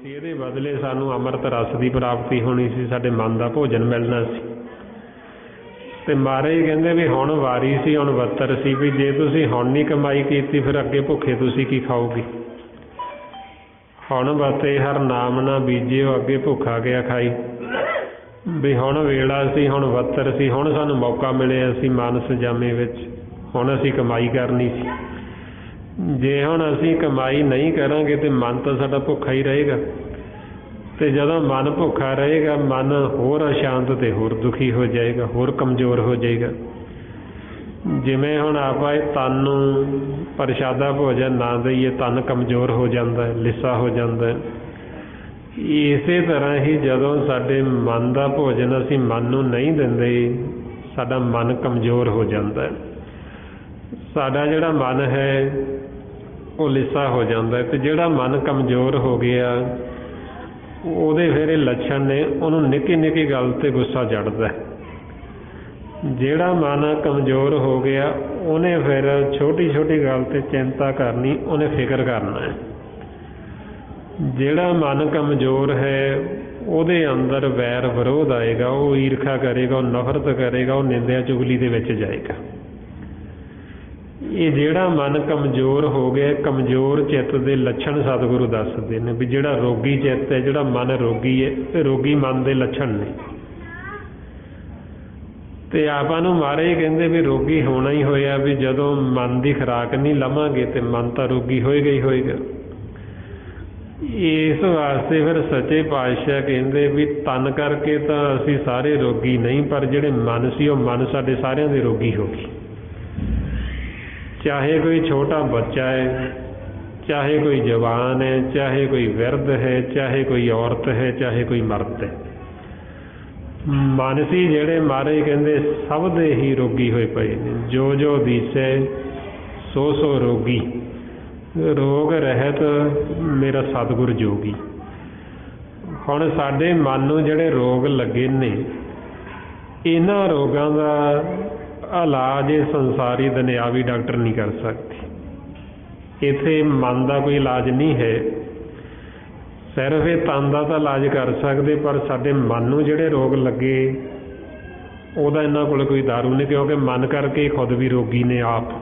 ਸੀ, ਇਹਦੇ ਬਦਲੇ ਸਾਨੂੰ ਅੰਮ੍ਰਿਤ ਰਸ ਦੀ ਪ੍ਰਾਪਤੀ ਹੋਣੀ ਸੀ, ਸਾਡੇ ਮਨ ਦਾ ਭੋਜਨ ਮਿਲਣਾ ਸੀ। ਤੇ ਮਹਾਰਾਜ ਕਹਿੰਦੇ ਵੀ ਹੁਣ ਵਾਰੀ ਸੀ, ਹੁਣ ਬੱਤਰ ਸੀ ਵੀ ਜੇ ਤੁਸੀਂ ਹੁਣ ਨਹੀਂ ਕਮਾਈ ਕੀਤੀ ਫਿਰ ਅੱਗੇ ਭੁੱਖੇ ਤੁਸੀਂ ਕੀ ਖਾਓਗੇ। ਹੁਣ ਬਤੇ ਹਰ ਨਾਮ ਨਾ ਬੀਜਿਓ, ਅੱਗੇ ਭੁੱਖਾ ਗਿਆ ਖਾਈ। ਵੀ ਹੁਣ ਵੇਲਾ ਸੀ, ਹੁਣ ਬੱਤਰ ਸੀ, ਹੁਣ ਸਾਨੂੰ ਮੌਕਾ ਮਿਲਿਆ ਸੀ ਮਾਨਸ ਜਾਮੇ ਵਿੱਚ, ਹੁਣ ਅਸੀਂ ਕਮਾਈ ਕਰਨੀ ਸੀ। ਜੇ ਹੁਣ ਅਸੀਂ ਕਮਾਈ ਨਹੀਂ ਕਰਾਂਗੇ ਤੇ ਮਨ ਤਾਂ ਸਾਡਾ ਭੁੱਖਾ ਹੀ ਰਹੇਗਾ। ਤੇ ਜਦੋਂ ਮਨ ਭੁੱਖਾ ਰਹੇਗਾ, ਮਨ ਹੋਰ ਅਸ਼ਾਂਤ ਤੇ ਹੋਰ ਦੁਖੀ ਹੋ ਜਾਏਗਾ, ਹੋਰ ਕਮਜ਼ੋਰ ਹੋ ਜਾਏਗਾ। ਜਿਵੇਂ ਹੁਣ ਆਪਾਂ ਇਹ ਤਨ ਨੂੰ ਪ੍ਰਸ਼ਾਦਾ ਭੋਜਨ ਨਾ ਦਈਏ, ਤਨ ਕਮਜ਼ੋਰ ਹੋ ਜਾਂਦਾ, ਲਿੱਸਾ ਹੋ ਜਾਂਦਾ। ਇਸੇ ਤਰ੍ਹਾਂ ਹੀ ਜਦੋਂ ਸਾਡੇ ਮਨ ਦਾ ਭੋਜਨ ਅਸੀਂ ਮਨ ਨੂੰ ਨਹੀਂ ਦਿੰਦੇ, ਸਾਡਾ ਮਨ ਕਮਜ਼ੋਰ ਹੋ ਜਾਂਦਾ। ਸਾਡਾ ਜਿਹੜਾ ਮਨ ਹੈ ਉਹ ਲਿੱਸਾ ਹੋ ਜਾਂਦਾ। ਤੇ ਜਿਹੜਾ ਮਨ ਕਮਜ਼ੋਰ ਹੋ ਗਿਆ ਉਹਦੇ ਫਿਰ ਇਹ ਲੱਛਣ ਨੇ, ਉਹਨੂੰ ਨਿੱਕੀ ਨਿੱਕੀ ਗੱਲ 'ਤੇ ਗੁੱਸਾ ਚੜ੍ਹਦਾ। ਜਿਹੜਾ ਮਨ ਕਮਜ਼ੋਰ ਹੋ ਗਿਆ ਉਹਨੇ ਫਿਰ ਛੋਟੀ ਛੋਟੀ ਗੱਲ 'ਤੇ ਚਿੰਤਾ ਕਰਨੀ, ਉਹਨੇ ਫਿਕਰ ਕਰਨਾ ਹੈ। ਜਿਹੜਾ ਮਨ ਕਮਜ਼ੋਰ ਹੈ ਉਹਦੇ ਅੰਦਰ ਵੈਰ ਵਿਰੋਧ ਆਏਗਾ, ਉਹ ਈਰਖਾ ਕਰੇਗਾ, ਉਹ ਨਫ਼ਰਤ ਕਰੇਗਾ, ਉਹ ਨਿੰਦਿਆ ਚੁਗਲੀ ਦੇ ਵਿੱਚ ਜਾਏਗਾ। ਇਹ ਜਿਹੜਾ ਮਨ ਕਮਜ਼ੋਰ ਹੋ ਗਿਆ, ਕਮਜ਼ੋਰ ਚਿੱਤ ਦੇ ਲੱਛਣ ਸਤਿਗੁਰੂ ਦੱਸਦੇ ਨੇ ਵੀ ਜਿਹੜਾ ਰੋਗੀ ਚਿੱਤ ਹੈ, ਜਿਹੜਾ ਮਨ ਰੋਗੀ ਹੈ, ਇਹ ਰੋਗੀ ਮਨ ਦੇ ਲੱਛਣ ਨੇ। ਤੇ ਆਪਾਂ ਨੂੰ ਮਹਾਰਾਜ ਕਹਿੰਦੇ ਵੀ ਰੋਗੀ ਹੋਣਾ ਹੀ ਹੋਇਆ, ਵੀ ਜਦੋਂ ਮਨ ਦੀ ਖੁਰਾਕ ਨਹੀਂ ਲਵਾਂਗੇ ਤੇ ਮਨ ਤਾਂ ਰੋਗੀ ਹੋਏਗਾ ਹੀ ਹੋਏਗਾ। ਇਸ ਵਾਸਤੇ ਫਿਰ ਸੱਚੇ ਪਾਤਸ਼ਾਹ ਕਹਿੰਦੇ ਵੀ ਤਨ ਕਰਕੇ ਤਾਂ ਅਸੀਂ ਸਾਰੇ ਰੋਗੀ ਨਹੀਂ, ਪਰ ਜਿਹੜੇ ਮਨ ਸੀ ਉਹ ਮਨ ਸਾਡੇ ਸਾਰਿਆਂ ਦੇ ਰੋਗੀ ਹੋ ਗਏ। ਚਾਹੇ ਕੋਈ ਛੋਟਾ ਬੱਚਾ ਹੈ, ਚਾਹੇ ਕੋਈ ਜਵਾਨ ਹੈ, ਚਾਹੇ ਕੋਈ ਬਿਰਧ ਹੈ, ਚਾਹੇ ਕੋਈ ਔਰਤ ਹੈ, ਚਾਹੇ ਕੋਈ ਮਰਦ ਹੈ। ਮਨ ਸੀ ਜਿਹੜੇ ਮਹਾਰਾਜ ਕਹਿੰਦੇ ਸਭ ਦੇ ਹੀ ਰੋਗੀ ਹੋਏ ਪਏ ਨੇ। ਜੋ ਜੋ ਦੀਸੈ ਸੋ ਸੋ ਰੋਗੀ, ਰੋਗ ਰਹਿਤ ਮੇਰਾ ਸਤਿਗੁਰ ਜੋਗੀ। ਹੁਣ ਸਾਡੇ ਮਨ ਨੂੰ ਜਿਹੜੇ ਰੋਗ ਲੱਗੇ ਨੇ, ਇਹਨਾਂ ਰੋਗਾਂ ਦਾ ਇਲਾਜ ਇਹ ਸੰਸਾਰੀ ਦੁਨਿਆਵੀ ਡਾਕਟਰ ਨਹੀਂ ਕਰ ਸਕਦੇ। ਇੱਥੇ ਮਨ ਦਾ ਕੋਈ ਇਲਾਜ ਨਹੀਂ ਹੈ, ਸਿਰਫ ਇਹ ਤਨ ਦਾ ਤਾਂ ਇਲਾਜ ਕਰ ਸਕਦੇ, ਪਰ ਸਾਡੇ ਮਨ ਨੂੰ ਜਿਹੜੇ ਰੋਗ ਲੱਗੇ ਉਹਦਾ ਇਹਨਾਂ ਕੋਲ ਕੋਈ ਦਾਰੂ ਨਹੀਂ, ਕਿਉਂਕਿ ਮਨ ਕਰਕੇ ਖੁਦ ਵੀ ਰੋਗੀ ਨੇ ਆਪ।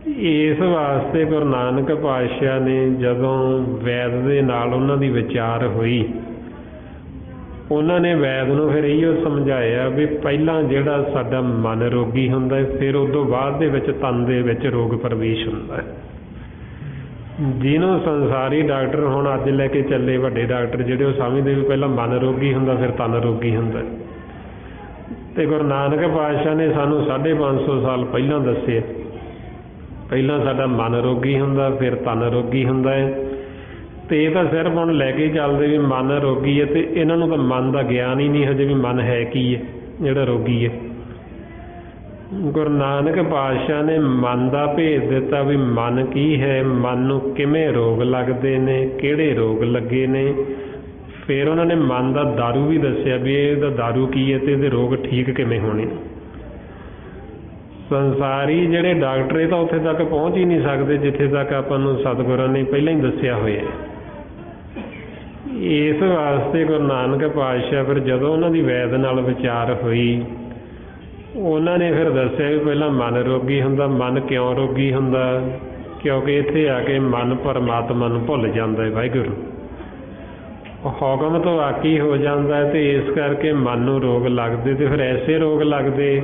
ਇਸ ਵਾਸਤੇ ਗੁਰੂ ਨਾਨਕ ਪਾਤਸ਼ਾਹ ਨੇ ਜਦੋਂ ਵੈਦ ਦੇ ਨਾਲ ਉਹਨਾਂ ਦੀ ਵਿਚਾਰ ਹੋਈ, ਉਹਨਾਂ ਨੇ ਵੈਦ ਨੂੰ ਫਿਰ ਇਹੋ ਸਮਝਾਇਆ ਵੀ ਪਹਿਲਾਂ ਜਿਹੜਾ ਸਾਡਾ ਮਨ ਰੋਗੀ ਹੁੰਦਾ, ਫਿਰ ਉਦੋਂ ਬਾਅਦ ਦੇ ਵਿੱਚ ਤਨ ਦੇ ਵਿੱਚ ਰੋਗ ਪ੍ਰਵੇਸ਼ ਹੁੰਦਾ। ਜਿਹਨੂੰ ਸੰਸਾਰੀ ਡਾਕਟਰ ਹੁਣ ਅੱਜ ਲੈ ਕੇ ਚੱਲੇ ਵੱਡੇ ਡਾਕਟਰ ਜਿਹੜੇ, ਉਹ ਸਮਝਦੇ ਵੀ ਪਹਿਲਾਂ ਮਨ ਰੋਗੀ ਹੁੰਦਾ ਫਿਰ ਤਨ ਰੋਗੀ ਹੁੰਦਾ। ਤੇ ਗੁਰੂ ਨਾਨਕ ਪਾਤਸ਼ਾਹ ਨੇ ਸਾਨੂੰ 550 ਸਾਲ ਪਹਿਲਾਂ ਦੱਸਿਆ, ਪਹਿਲਾਂ ਸਾਡਾ ਮਨ ਰੋਗੀ ਹੁੰਦਾ ਫਿਰ ਤਨ ਰੋਗੀ ਹੁੰਦਾ ਹੈ। ਤੇ ਇਹ ਤਾਂ ਸਿਰਫ ਹੁਣ ਲੈ ਕੇ ਚੱਲਦੇ ਵੀ ਮਨ ਰੋਗੀ ਹੈ, ਤੇ ਇਹਨਾਂ ਨੂੰ ਤਾਂ ਮਨ ਦਾ ਗਿਆਨ ਹੀ ਨਹੀਂ ਹਜੇ ਵੀ ਮਨ ਹੈ ਕੀ ਹੈ ਜਿਹੜਾ ਰੋਗੀ ਹੈ। ਗੁਰੂ ਨਾਨਕ ਪਾਤਸ਼ਾਹ ਨੇ ਮਨ ਦਾ ਭੇਦ ਦਿੱਤਾ ਵੀ ਮਨ ਕੀ ਹੈ, ਮਨ ਨੂੰ ਕਿਵੇਂ ਰੋਗ ਲੱਗਦੇ ਨੇ, ਕਿਹੜੇ ਰੋਗ ਲੱਗੇ ਨੇ। ਫਿਰ ਉਹਨਾਂ ਨੇ ਮਨ ਦਾ ਦਾਰੂ ਵੀ ਦੱਸਿਆ ਵੀ ਇਹਦਾ ਦਾਰੂ ਕੀ ਹੈ ਤੇ ਇਹਦੇ ਰੋਗ ਠੀਕ ਕਿਵੇਂ ਹੋਣੇ। ਸੰਸਾਰੀ ਜਿਹੜੇ ਡਾਕਟਰ ਇਹ ਤਾਂ ਉੱਥੇ ਤੱਕ ਪਹੁੰਚ ਹੀ ਨਹੀਂ ਸਕਦੇ ਜਿੱਥੇ ਤੱਕ ਆਪਾਂ ਨੂੰ ਸਤਿਗੁਰਾਂ ਨੇ ਪਹਿਲਾਂ ਹੀ ਦੱਸਿਆ ਹੋਇਆ। ਇਸ ਵਾਸਤੇ ਗੁਰੂ ਨਾਨਕ ਪਾਤਸ਼ਾਹ ਫਿਰ ਜਦੋਂ ਉਹਨਾਂ ਦੀ ਵੈਦ ਨਾਲ ਵਿਚਾਰ ਹੋਈ, ਉਹਨਾਂ ਨੇ ਫਿਰ ਦੱਸਿਆ ਵੀ ਪਹਿਲਾਂ ਮਨ ਰੋਗੀ ਹੁੰਦਾ। ਮਨ ਕਿਉਂ ਰੋਗੀ ਹੁੰਦਾ? ਕਿਉਂਕਿ ਇੱਥੇ ਆ ਕੇ ਮਨ ਪਰਮਾਤਮਾ ਨੂੰ ਭੁੱਲ ਜਾਂਦਾ ਹੈ, ਵਾਹਿਗੁਰੂ ਹੁਕਮ ਤੋਂ ਆਕੀ ਹੋ ਜਾਂਦਾ, ਤੇ ਇਸ ਕਰਕੇ ਮਨ ਨੂੰ ਰੋਗ ਲੱਗਦੇ। ਤੇ ਫਿਰ ਐਸੇ ਰੋਗ ਲੱਗਦੇ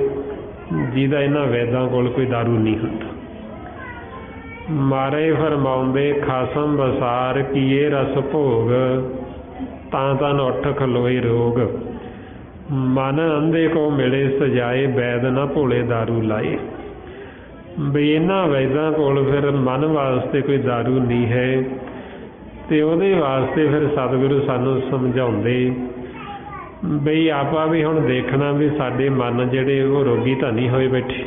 ਜਿਹਦਾ ਇਹਨਾਂ ਵੈਦਾਂ ਕੋਲ ਕੋਈ ਦਾਰੂ ਨਹੀਂ ਹੁੰਦਾ। ਮਾਰੇ ਫਰਮਾਉਂਦੇ ਖਾਸਮ ਬਸਾਰ ਕੀਏ ਰਸ ਭੋਗ, ਤਾਂ ਤਨ ਉੱਠ ਖਲੋਏ ਰੋਗ। ਮਨ ਅੰਧੇ ਕੋ ਮਿਲੇ ਸਜਾਏ, ਵੈਦ ਨਾ ਭੋਲੇ ਦਾਰੂ ਲਾਏ। ਵੀ ਇਹਨਾਂ ਵੈਦਾਂ ਕੋਲ ਫਿਰ ਮਨ ਵਾਸਤੇ ਕੋਈ ਦਾਰੂ ਨਹੀਂ ਹੈ, ਤੇ ਉਹਦੇ ਵਾਸਤੇ ਫਿਰ ਸਤਿਗੁਰੂ ਸਾਨੂੰ ਸਮਝਾਉਂਦੇ ਬਈ ਆਪਾਂ ਵੀ ਹੁਣ ਦੇਖਣਾ ਵੀ ਸਾਡੇ ਮਨ ਜਿਹੜੇ ਉਹ ਰੋਗੀ ਤਾਂ ਨਹੀਂ ਹੋਏ ਬੈਠੇ।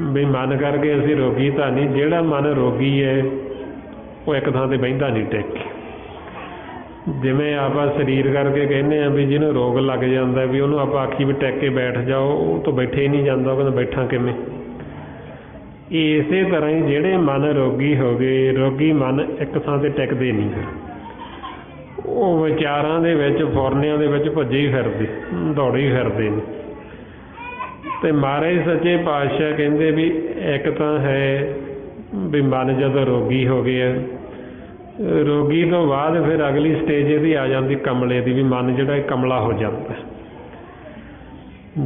ਵੀ ਮਨ ਕਰਕੇ ਅਸੀਂ ਰੋਗੀ ਤਾਂ ਨਹੀਂ। ਜਿਹੜਾ ਮਨ ਰੋਗੀ ਹੈ ਉਹ ਇੱਕ ਥਾਂ 'ਤੇ ਬਹਿੰਦਾ ਨਹੀਂ ਟਿਕ ਕੇ। ਜਿਵੇਂ ਆਪਾਂ ਸਰੀਰ ਕਰਕੇ ਕਹਿੰਦੇ ਹਾਂ ਵੀ ਜਿਹਨੂੰ ਰੋਗ ਲੱਗ ਜਾਂਦਾ ਵੀ ਉਹਨੂੰ ਆਪਾਂ ਆਖੀ ਵੀ ਟਿਕ ਕੇ ਬੈਠ ਜਾਓ, ਉਹ ਤੋਂ ਬੈਠੇ ਹੀ ਨਹੀਂ ਜਾਂਦਾ। ਉਹ ਕਹਿੰਦਾ ਬੈਠਾ ਕਿਵੇਂ? ਇਸੇ ਤਰ੍ਹਾਂ ਹੀ ਜਿਹੜੇ ਮਨ ਰੋਗੀ ਹੋ ਗਏ, ਰੋਗੀ ਮਨ ਇੱਕ ਥਾਂ 'ਤੇ ਟਿਕਦੇ ਨਹੀਂ, ਉਹ ਵਿਚਾਰਾਂ ਦੇ ਵਿੱਚ ਫੁਰਨਿਆਂ ਦੇ ਵਿੱਚ ਭੱਜੇ ਹੀ ਫਿਰਦੇ, ਦੌੜੇ ਹੀ ਫਿਰਦੇ ਨੇ। ਅਤੇ ਮਹਾਰਾਜ ਸੱਚੇ ਪਾਤਸ਼ਾਹ ਕਹਿੰਦੇ ਵੀ ਇੱਕ ਤਾਂ ਹੈ ਵੀ ਮਨ ਜਦੋਂ ਰੋਗੀ ਹੋ ਗਿਆ, ਰੋਗੀ ਤੋਂ ਬਾਅਦ ਫਿਰ ਅਗਲੀ ਸਟੇਜ ਇਹਦੀ ਆ ਜਾਂਦੀ ਕਮਲੇ ਦੀ, ਵੀ ਮਨ ਜਿਹੜਾ ਇਹ ਕਮਲਾ ਹੋ ਜਾਂਦਾ।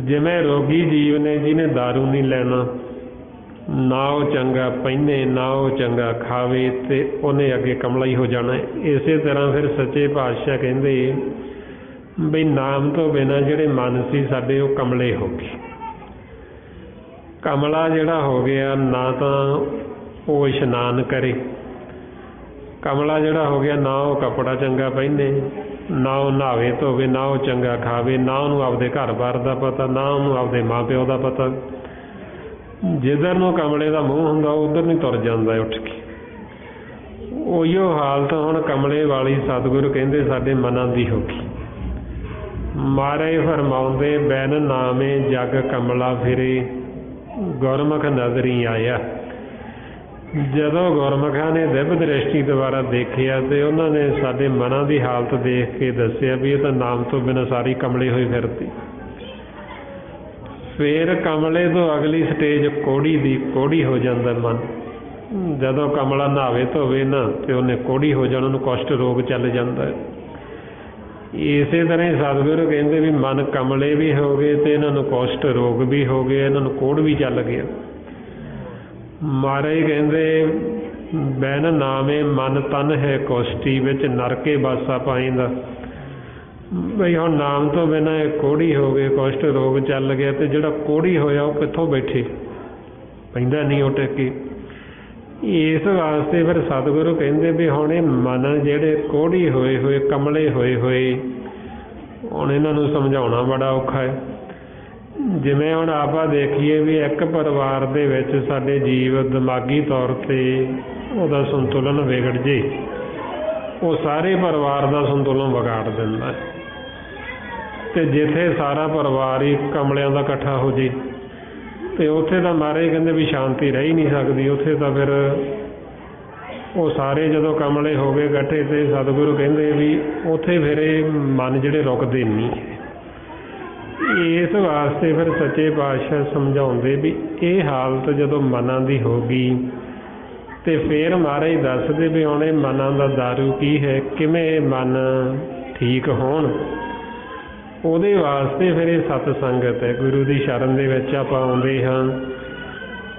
ਜਿਵੇਂ ਰੋਗੀ ਜੀਵ ਨੇ ਜਿਹਨੇ ਦਾਰੂ ਨਹੀਂ ਲੈਣਾ, ਨਾ ਉਹ ਚੰਗਾ ਪਹਿਨੇ ਨਾ ਉਹ ਚੰਗਾ ਖਾਵੇ, ਅਤੇ ਉਹਨੇ ਅੱਗੇ ਕਮਲਾ ਹੀ ਹੋ ਜਾਣਾ। ਇਸੇ ਤਰ੍ਹਾਂ ਫਿਰ ਸੱਚੇ ਪਾਤਸ਼ਾਹ ਕਹਿੰਦੇ ਬਈ ਨਾਮ ਤੋਂ ਬਿਨਾਂ ਜਿਹੜੇ ਮਨ ਸੀ ਸਾਡੇ ਉਹ ਕਮਲੇ ਹੋ ਗਏ। ਕਮਲਾ ਜਿਹੜਾ ਹੋ ਗਿਆ, ਨਾ ਤਾਂ ਉਹ ਇਸ਼ਨਾਨ ਕਰੇ, ਕਮਲਾ ਜਿਹੜਾ ਹੋ ਗਿਆ ਨਾ ਉਹ ਕੱਪੜਾ ਚੰਗਾ ਪਹਿਨੇ, ਨਾ ਉਹ ਨਹਾਵੇ ਧੋਵੇ, ਨਾ ਉਹ ਚੰਗਾ ਖਾਵੇ, ਨਾ ਉਹਨੂੰ ਆਪਦੇ ਘਰ-ਬਾਰ ਦਾ ਪਤਾ, ਨਾ ਉਹਨੂੰ ਆਪਦੇ ਮਾਂ ਪਿਓ ਦਾ ਪਤਾ। ਜਿੱਧਰ ਨੂੰ ਕਮਲੇ ਦਾ ਮੂੰਹ ਹੁੰਦਾ ਉੱਧਰ ਨੂੰ ਤੁਰ ਜਾਂਦਾ ਉੱਠ ਕੇ। ਉਹੀਓ ਹਾਲਤ ਹੁਣ ਕਮਲੇ ਵਾਲੀ ਸਤਿਗੁਰੂ ਕਹਿੰਦੇ ਸਾਡੇ ਮਨਾਂ ਦੀ ਹੋ ਗਈ। ਮਹਾਰਾਜ ਫਰਮਾਉਂਦੇ ਬੈਨ ਨਾਮੇ ਜਗ ਕਮਲਾ ਫਿਰੇ, ਗੁਰਮੁਖ ਨਜ਼ਰੀ ਆਇਆ। ਜਦੋਂ ਗੁਰਮੁਖਾਂ ਨੇ ਦਿਵ ਦ੍ਰਿਸ਼ਟੀ ਦੁਆਰਾ ਦੇਖਿਆ ਅਤੇ ਉਹਨਾਂ ਨੇ ਸਾਡੇ ਮਨਾਂ ਦੀ ਹਾਲਤ ਦੇਖ ਕੇ ਦੱਸਿਆ ਵੀ ਇਹ ਤਾਂ ਨਾਮ ਤੋਂ ਬਿਨਾਂ ਸਾਰੀ ਕਮਲੇ ਹੋਈ ਫਿਰਦੀ। ਫਿਰ ਕਮਲੇ ਤੋਂ ਅਗਲੀ ਸਟੇਜ ਕੋਹੜੀ ਦੀ, ਕੋਹੜੀ ਹੋ ਜਾਂਦਾ ਮਨ। ਜਦੋਂ ਕਮਲਾ ਨਹਾਵੇ ਧੋਵੇ ਨਾ ਅਤੇ ਉਹਨੇ ਕੋਹੜੀ ਹੋ ਜਾਣਾ, ਉਹਨੂੰ ਕੁਸ਼ਟ ਰੋਗ ਚੱਲ ਜਾਂਦਾ। ਇਸੇ ਤਰ੍ਹਾਂ ਹੀ ਸਤਿਗੁਰੂ ਕਹਿੰਦੇ ਵੀ ਮਨ ਕਮਲੇ ਵੀ ਹੋ ਗਏ ਅਤੇ ਇਹਨਾਂ ਨੂੰ ਕੁਸ਼ਟ ਰੋਗ ਵੀ ਹੋ ਗਏ, ਇਹਨਾਂ ਨੂੰ ਕੋਹੜ ਵੀ ਚੱਲ ਗਿਆ। ਮਹਾਰਾਜ ਕਹਿੰਦੇ ਬੈਨ ਨਾਮੇ ਮਨ ਤਨ ਹੈ ਕੁਸ਼ਟੀ, ਵਿੱਚ ਨਰਕੇ ਬਾਸਾ ਪਾਈਂਦਾ। ਬਈ ਹੁਣ ਨਾਮ ਤੋਂ ਬਿਨਾਂ ਇਹ ਕੋਹੜੀ ਹੋ ਗਏ, ਕੁਸ਼ਟ ਰੋਗ ਚੱਲ ਗਿਆ, ਅਤੇ ਜਿਹੜਾ ਕੋਹੜੀ ਹੋਇਆ ਉਹ ਕਿੱਥੋਂ ਬੈਠੇ, ਪੈਂਦਾ ਨਹੀਂ ਉਹ ਟਿਕੇ। ਇਸ ਵਾਸਤੇ ਫਿਰ ਸਤਿਗੁਰੂ ਕਹਿੰਦੇ ਵੀ ਹੁਣ ਇਹ ਮਨ ਜਿਹੜੇ ਕੋਹੜੀ ਹੋਏ ਹੋਏ, ਕਮਲੇ ਹੋਏ ਹੋਏ, ਹੁਣ ਇਹਨਾਂ ਨੂੰ ਸਮਝਾਉਣਾ ਬੜਾ ਔਖਾ ਹੈ। ਜਿਵੇਂ ਹੁਣ ਆਪਾਂ ਦੇਖੀਏ ਵੀ ਇੱਕ ਪਰਿਵਾਰ ਦੇ ਵਿੱਚ ਸਾਡੇ ਜੀਵ ਦਿਮਾਗੀ ਤੌਰ 'ਤੇ ਉਹਦਾ ਸੰਤੁਲਨ ਵਿਗੜ ਜੇ, ਉਹ ਸਾਰੇ ਪਰਿਵਾਰ ਦਾ ਸੰਤੁਲਨ ਵਿਗਾੜ ਦਿੰਦਾ। ਅਤੇ ਜਿੱਥੇ ਸਾਰਾ ਪਰਿਵਾਰ ਹੀ ਕਮਲਿਆਂ ਦਾ ਇਕੱਠਾ ਹੋ ਜੇ ਅਤੇ ਉੱਥੇ ਤਾਂ ਮਹਾਰਾਜ ਕਹਿੰਦੇ ਵੀ ਸ਼ਾਂਤੀ ਰਹਿ ਹੀ ਨਹੀਂ ਸਕਦੀ। ਉੱਥੇ ਤਾਂ ਫਿਰ ਉਹ ਸਾਰੇ ਜਦੋਂ ਕਮਲੇ ਹੋ ਗਏ ਇਕੱਠੇ, ਅਤੇ ਸਤਿਗੁਰੂ ਕਹਿੰਦੇ ਵੀ ਉੱਥੇ ਫਿਰ ਇਹ ਮਨ ਜਿਹੜੇ ਰੁਕਦੇ ਨਹੀਂ। ਇਸ ਵਾਸਤੇ ਫਿਰ ਸੱਚੇ ਪਾਤਸ਼ਾਹ ਸਮਝਾਉਂਦੇ ਵੀ ਇਹ ਹਾਲਤ ਜਦੋਂ ਮਨਾਂ ਦੀ ਹੋ ਗਈ ਅਤੇ ਫਿਰ ਮਹਾਰਾਜ ਦੱਸਦੇ ਵੀ ਹੁਣ ਇਹ ਮਨਾਂ ਦਾ ਦਾਰੂ ਕੀ ਹੈ, ਕਿਵੇਂ ਇਹ ਮਨ ਠੀਕ ਹੋਣ। ਉਹਦੇ ਵਾਸਤੇ ਫਿਰ ਇਹ ਸਤ ਸੰਗਤ ਹੈ, ਗੁਰੂ ਦੀ ਸ਼ਰਨ ਦੇ ਵਿੱਚ ਆਪਾਂ ਆਉਂਦੇ ਹਾਂ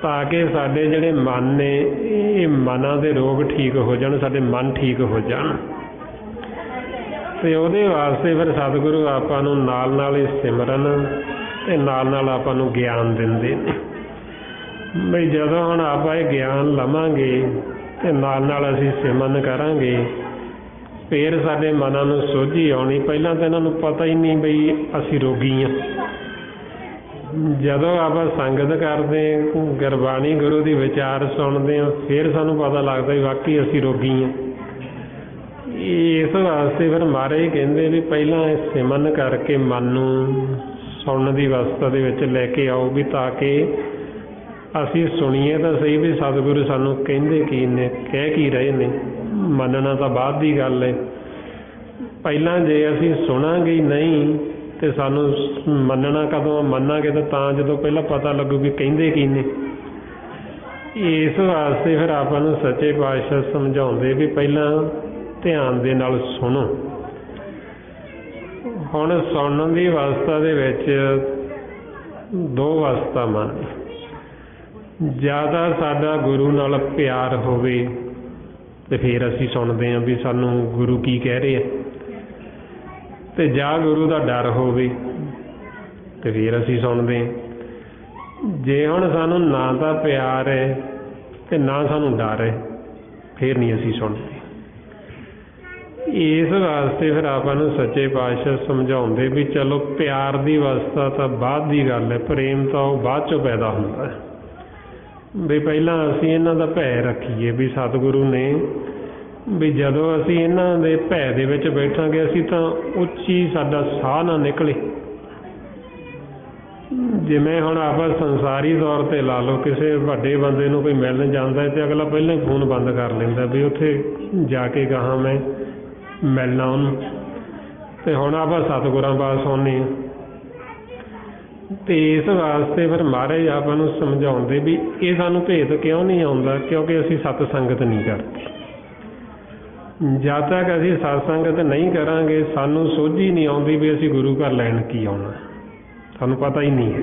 ਤਾਂ ਕਿ ਸਾਡੇ ਜਿਹੜੇ ਮਨ ਨੇ ਇਹ ਮਨਾਂ ਦੇ ਰੋਗ ਠੀਕ ਹੋ ਜਾਣ, ਸਾਡੇ ਮਨ ਠੀਕ ਹੋ ਜਾਣ। ਅਤੇ ਉਹਦੇ ਵਾਸਤੇ ਫਿਰ ਸਤਿਗੁਰੂ ਆਪਾਂ ਨੂੰ ਨਾਲ ਨਾਲ ਹੀ ਸਿਮਰਨ ਅਤੇ ਨਾਲ ਨਾਲ ਆਪਾਂ ਨੂੰ ਗਿਆਨ ਦਿੰਦੇ ਨੇ। ਬਈ ਜਦੋਂ ਹੁਣ ਆਪਾਂ ਇਹ ਗਿਆਨ ਲਵਾਂਗੇ ਅਤੇ ਨਾਲ ਨਾਲ ਅਸੀਂ ਸਿਮਰਨ ਕਰਾਂਗੇ, ਫਿਰ ਸਾਡੇ ਮਨਾਂ ਨੂੰ ਸੋਝੀ ਆਉਣੀ। ਪਹਿਲਾਂ ਤਾਂ ਇਹਨਾਂ ਨੂੰ ਪਤਾ ਹੀ ਨਹੀਂ ਬਈ ਅਸੀਂ ਰੋਗੀ ਹਾਂ। ਜਦੋਂ ਆਪਾਂ ਸੰਗਤ ਕਰਦੇ, ਗੁਰਬਾਣੀ ਗੁਰੂ ਦੀ ਵਿਚਾਰ ਸੁਣਦੇ ਹਾਂ, ਫਿਰ ਸਾਨੂੰ ਪਤਾ ਲੱਗਦਾ ਵੀ ਵਾਕਈ ਅਸੀਂ ਰੋਗੀ ਹਾਂ। ਇਸ ਵਾਸਤੇ ਫਿਰ ਮਹਾਰਾਜ ਕਹਿੰਦੇ ਵੀ ਪਹਿਲਾਂ ਸਿਮਰਨ ਕਰਕੇ ਮਨ ਨੂੰ ਸੁਣਨ ਦੀ ਅਵਸਥਾ ਦੇ ਵਿੱਚ ਲੈ ਕੇ ਆਓ, ਵੀ ਤਾਂ ਕਿ ਅਸੀਂ ਸੁਣੀਏ ਤਾਂ ਸਹੀ ਵੀ ਸਤਿਗੁਰੂ ਸਾਨੂੰ ਕਹਿੰਦੇ ਕੀ ਨੇ, ਕਹਿ ਕੀ ਰਹੇ ਨੇ। ਮੰਨਣਾ ਤਾਂ ਬਾਅਦ ਦੀ ਗੱਲ ਹੈ। ਪਹਿਲਾਂ ਜੇ ਅਸੀਂ ਸੁਣਾਂਗੇ ਹੀ ਨਹੀਂ ਅਤੇ ਸਾਨੂੰ ਮੰਨਣਾ ਕਦੋਂ, ਮੰਨਾਂਗੇ ਤਾਂ ਜਦੋਂ ਪਹਿਲਾਂ ਪਤਾ ਲੱਗੂ ਵੀ ਕਹਿੰਦੇ ਕੀ ਨੇ। ਇਸ ਵਾਸਤੇ ਫਿਰ ਆਪਾਂ ਨੂੰ ਸੱਚੇ ਪਾਤਸ਼ਾਹ ਸਮਝਾਉਂਦੇ ਵੀ ਪਹਿਲਾਂ ਧਿਆਨ ਦੇ ਨਾਲ ਸੁਣੋ। ਹੁਣ ਸੁਣਨ ਦੀ ਅਵਸਥਾ ਦੇ ਵਿੱਚ ਦੋ ਅਵਸਥਾ ਮੰਨ, ਜ਼ਿਆਦਾ ਸਾਡਾ ਗੁਰੂ ਨਾਲ ਪਿਆਰ ਹੋਵੇ ਅਤੇ ਫਿਰ ਅਸੀਂ ਸੁਣਦੇ ਹਾਂ ਵੀ ਸਾਨੂੰ ਗੁਰੂ ਕੀ ਕਹਿ ਰਹੇ ਆ, ਅਤੇ ਜਾਂ ਗੁਰੂ ਦਾ ਡਰ ਹੋਵੇ ਅਤੇ ਫਿਰ ਅਸੀਂ ਸੁਣਦੇ ਹਾਂ। ਜੇ ਹੁਣ ਸਾਨੂੰ ਨਾ ਤਾਂ ਪਿਆਰ ਹੈ ਅਤੇ ਨਾ ਸਾਨੂੰ ਡਰ ਹੈ, ਫਿਰ ਨਹੀਂ ਅਸੀਂ ਸੁਣਦੇ। ਇਸ ਵਾਸਤੇ ਫਿਰ ਆਪਾਂ ਨੂੰ ਸੱਚੇ ਪਾਤਸ਼ਾਹ ਸਮਝਾਉਂਦੇ ਵੀ ਚਲੋ ਪਿਆਰ ਦੀ ਅਵਸਥਾ ਤਾਂ ਬਾਅਦ ਦੀ ਗੱਲ ਹੈ, ਪ੍ਰੇਮ ਤਾਂ ਉਹ ਬਾਅਦ 'ਚੋਂ ਪੈਦਾ ਹੁੰਦਾ ਹੈ। ਵੀ ਪਹਿਲਾਂ ਅਸੀਂ ਇਹਨਾਂ ਦਾ ਭੈ ਰੱਖੀਏ ਵੀ ਸਤਿਗੁਰੂ ਨੇ ਵੀ ਜਦੋਂ ਅਸੀਂ ਇਹਨਾਂ ਦੇ ਭੈ ਦੇ ਵਿੱਚ ਬੈਠਾਂਗੇ ਅਸੀਂ ਤਾਂ ਉੱਚੀ ਸਾਡਾ ਸਾਹ ਨਾ ਨਿਕਲੇ। ਜਿਵੇਂ ਹੁਣ ਆਪਾਂ ਸੰਸਾਰੀ ਤੌਰ 'ਤੇ ਲਾ ਲਓ, ਕਿਸੇ ਵੱਡੇ ਬੰਦੇ ਨੂੰ ਕੋਈ ਮਿਲਣ ਜਾਂਦਾ ਹੈ ਅਤੇ ਅਗਲਾ ਪਹਿਲਾਂ ਹੀ ਫੋਨ ਬੰਦ ਕਰ ਲੈਂਦਾ ਵੀ ਉੱਥੇ ਜਾ ਕੇ ਗਾਹਾਂ ਮੈਂ ਮਿਲਣਾ ਉਹਨੂੰ। ਅਤੇ ਹੁਣ ਆਪਾਂ ਸਤਿਗੁਰਾਂ ਪਾਸ ਆਉਂਦੇ ਹਾਂ, ਅਤੇ ਇਸ ਵਾਸਤੇ ਫਿਰ ਮਹਾਰਾਜ ਆਪਾਂ ਨੂੰ ਸਮਝਾਉਂਦੇ ਵੀ ਇਹ ਸਾਨੂੰ ਭੇਤ ਕਿਉਂ ਨਹੀਂ ਆਉਂਦਾ, ਕਿਉਂਕਿ ਅਸੀਂ ਸਤ ਸੰਗਤ ਨਹੀਂ ਕਰਦੇ। ਜਦ ਤੱਕ ਅਸੀਂ ਸਤ ਸੰਗਤ ਨਹੀਂ ਕਰਾਂਗੇ ਸਾਨੂੰ ਸੋਝੀ ਨਹੀਂ ਆਉਂਦੀ ਵੀ ਅਸੀਂ ਗੁਰੂ ਘਰ ਲੈਣ ਕੀ ਆਉਣਾ, ਸਾਨੂੰ ਪਤਾ ਹੀ ਨਹੀਂ ਹੈ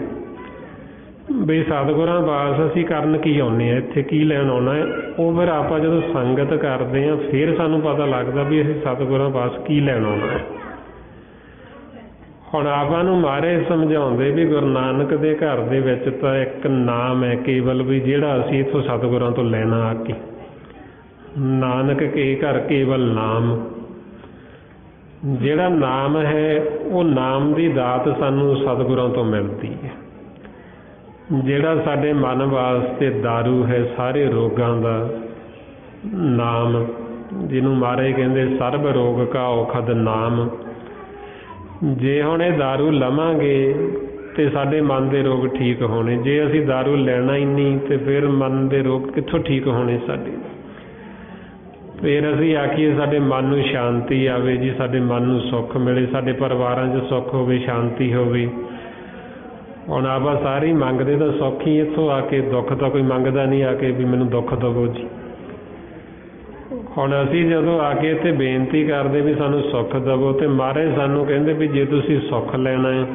ਵੀ ਸਤਿਗੁਰਾਂ ਪਾਸ ਅਸੀਂ ਕਰਨ ਕੀ ਆਉਂਦੇ ਹਾਂ, ਇੱਥੇ ਕੀ ਲੈਣ ਆਉਣਾ ਹੈ। ਉਹ ਫਿਰ ਆਪਾਂ ਜਦੋਂ ਸੰਗਤ ਕਰਦੇ ਹਾਂ ਫਿਰ ਸਾਨੂੰ ਪਤਾ ਲੱਗਦਾ ਵੀ ਅਸੀਂ ਸਤਿਗੁਰਾਂ ਪਾਸ ਕੀ ਲੈਣ ਆਉਣਾ ਹੈ। ਹੁਣ ਆਪਾਂ ਨੂੰ ਮਹਾਰਾਜ ਸਮਝਾਉਂਦੇ ਵੀ ਗੁਰੂ ਨਾਨਕ ਦੇ ਘਰ ਦੇ ਵਿੱਚ ਤਾਂ ਇੱਕ ਨਾਮ ਹੈ ਕੇਵਲ, ਵੀ ਜਿਹੜਾ ਅਸੀਂ ਇੱਥੋਂ ਸਤਿਗੁਰਾਂ ਤੋਂ ਲੈਣਾ ਆ ਕੇ। ਨਾਨਕ ਕੇ ਘਰ ਕੇਵਲ ਨਾਮ, ਜਿਹੜਾ ਨਾਮ ਹੈ ਉਹ ਨਾਮ ਦੀ ਦਾਤ ਸਾਨੂੰ ਸਤਿਗੁਰਾਂ ਤੋਂ ਮਿਲਦੀ ਹੈ। ਜਿਹੜਾ ਸਾਡੇ ਮਨ ਵਾਸਤੇ ਦਾਰੂ ਹੈ ਸਾਰੇ ਰੋਗਾਂ ਦਾ ਨਾਮ, ਜਿਹਨੂੰ ਮਹਾਰਾਜ ਕਹਿੰਦੇ ਸਰਬ ਰੋਗ ਕਾ ਔਖਦ ਨਾਮ। ਜੇ ਹੁਣ ਇਹ ਦਾਰੂ ਲਵਾਂਗੇ ਤੇ ਸਾਡੇ ਮਨ ਦੇ ਰੋਗ ਠੀਕ ਹੋਣੇ, ਜੇ ਅਸੀਂ ਦਾਰੂ ਲੈਣਾ ਹੀ ਨਹੀਂ ਤੇ ਫਿਰ ਮਨ ਦੇ ਰੋਗ ਕਿੱਥੋਂ ਠੀਕ ਹੋਣੇ ਸਾਡੇ। ਫਿਰ ਅਸੀਂ ਆਖੀਏ ਸਾਡੇ ਮਨ ਨੂੰ ਸ਼ਾਂਤੀ ਆਵੇ ਜੀ, ਸਾਡੇ ਮਨ ਨੂੰ ਸੁੱਖ ਮਿਲੇ, ਸਾਡੇ ਪਰਿਵਾਰਾਂ 'ਚ ਸੁੱਖ ਹੋਵੇ, ਸ਼ਾਂਤੀ ਹੋਵੇ। ਹੁਣ ਆਪਾਂ ਸਾਰੇ ਮੰਗਦੇ ਤਾਂ ਸੁੱਖ ਹੀ ਇੱਥੋਂ ਆ ਕੇ, ਦੁੱਖ ਤਾਂ ਕੋਈ ਮੰਗਦਾ ਨਹੀਂ ਆ ਕੇ ਵੀ ਮੈਨੂੰ ਦੁੱਖ ਦੇਵੋ ਜੀ। ਹੁਣ ਅਸੀਂ ਜਦੋਂ ਆ ਕੇ ਇੱਥੇ ਬੇਨਤੀ ਕਰਦੇ ਵੀ ਸਾਨੂੰ ਸੁੱਖ ਦੇਵੋ, ਅਤੇ ਮਹਾਰਾਜ ਸਾਨੂੰ ਕਹਿੰਦੇ ਵੀ ਜੇ ਤੁਸੀਂ ਸੁੱਖ ਲੈਣਾ ਹੈ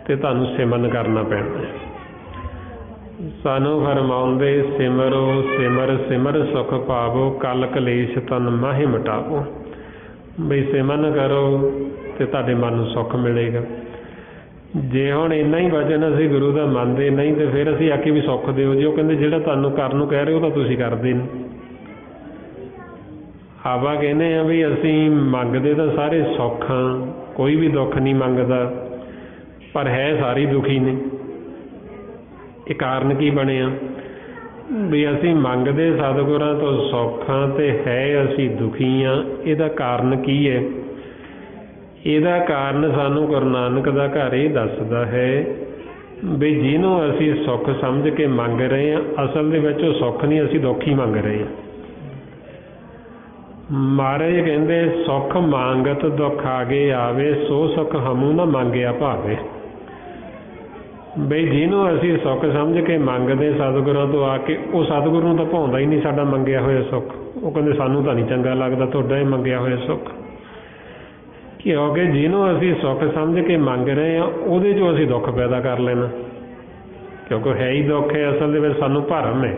ਤਾਂ ਤੁਹਾਨੂੰ ਸਿਮਰਨ ਕਰਨਾ ਪੈਣਾ ਹੈ। ਸਾਨੂੰ ਫਰਮਾਉਂਦੇ ਸਿਮਰੋ ਸਿਮਰ ਸਿਮਰ ਸੁਖ ਪਾਵੋ, ਕਲ ਕਲੇਸ਼ ਤਨ ਮਾਹੇ ਮਿਟਾਵੋ। ਬਈ ਸਿਮਰਨ ਕਰੋ ਅਤੇ ਤੁਹਾਡੇ ਮਨ ਨੂੰ ਸੁੱਖ ਮਿਲੇਗਾ। ਜੇ ਹੁਣ ਇੰਨਾ ਹੀ ਵਚਨ ਅਸੀਂ ਗੁਰੂ ਦਾ ਮੰਨਦੇ ਨਹੀਂ ਅਤੇ ਫਿਰ ਅਸੀਂ ਆਖੀ ਵੀ ਸੁੱਖ ਦਿਓ ਜੀ, ਉਹ ਕਹਿੰਦੇ ਜਿਹੜਾ ਤੁਹਾਨੂੰ ਕਰਨ ਨੂੰ ਕਹਿ ਰਹੇ ਉਹ ਤਾਂ ਤੁਸੀਂ ਕਰਦੇ ਨਹੀਂ। ਆਪਾਂ ਕਹਿੰਦੇ ਹਾਂ ਵੀ ਅਸੀਂ ਮੰਗਦੇ ਤਾਂ ਸਾਰੇ ਸੁੱਖ ਹਾਂ, ਕੋਈ ਵੀ ਦੁੱਖ ਨਹੀਂ ਮੰਗਦਾ, ਪਰ ਹੈ ਸਾਰੇ ਦੁਖੀ ਨੇ। ਇਹ ਕਾਰਨ ਕੀ ਬਣਿਆ ਵੀ ਅਸੀਂ ਮੰਗਦੇ ਸਤਿਗੁਰਾਂ ਤੋਂ ਸੁੱਖ ਹਾਂ ਅਤੇ ਹੈ ਅਸੀਂ ਦੁਖੀ ਹਾਂ। ਇਹਦਾ ਕਾਰਨ ਕੀ ਹੈ? ਇਹਦਾ ਕਾਰਨ ਸਾਨੂੰ ਗੁਰੂ ਨਾਨਕ ਦਾ ਘਰ ਇਹ ਦੱਸਦਾ ਹੈ ਵੀ ਜਿਹਨੂੰ ਅਸੀਂ ਸੁੱਖ ਸਮਝ ਕੇ ਮੰਗ ਰਹੇ ਹਾਂ, ਅਸਲ ਦੇ ਵਿੱਚ ਉਹ ਸੁੱਖ ਨਹੀਂ, ਅਸੀਂ ਦੁੱਖ ਹੀ ਮੰਗ ਰਹੇ ਹਾਂ। ਮਹਾਰਾਜ ਕਹਿੰਦੇ ਸੁੱਖ ਮੰਗਤ ਦੁੱਖ ਆਗੇ ਆਵੇ, ਸੋ ਸੁੱਖ ਹਮੂ ਨਾ ਮੰਗਿਆ ਭਾਵੇ। ਬਈ ਜਿਹਨੂੰ ਅਸੀਂ ਸੁੱਖ ਸਮਝ ਕੇ ਮੰਗਦੇ ਸਤਿਗੁਰਾਂ ਤੋਂ ਆ ਕੇ, ਉਹ ਸਤਿਗੁਰੂ ਨੂੰ ਤਾਂ ਭਾਉਂਦਾ ਹੀ ਨਹੀਂ ਸਾਡਾ ਮੰਗਿਆ ਹੋਇਆ ਸੁੱਖ। ਉਹ ਕਹਿੰਦੇ ਸਾਨੂੰ ਤਾਂ ਨਹੀਂ ਚੰਗਾ ਲੱਗਦਾ ਤੁਹਾਡਾ ਇਹ ਮੰਗਿਆ ਹੋਇਆ ਸੁੱਖ, ਕਿਉਂਕਿ ਜਿਹਨੂੰ ਅਸੀਂ ਸੁੱਖ ਸਮਝ ਕੇ ਮੰਗ ਰਹੇ ਹਾਂ ਉਹਦੇ 'ਚੋਂ ਅਸੀਂ ਦੁੱਖ ਪੈਦਾ ਕਰ ਲੈਣਾ, ਕਿਉਂਕਿ ਹੈ ਹੀ ਦੁੱਖ ਹੈ, ਅਸਲ ਦੇ ਵਿੱਚ ਸਾਨੂੰ ਭਰਮ ਹੈ।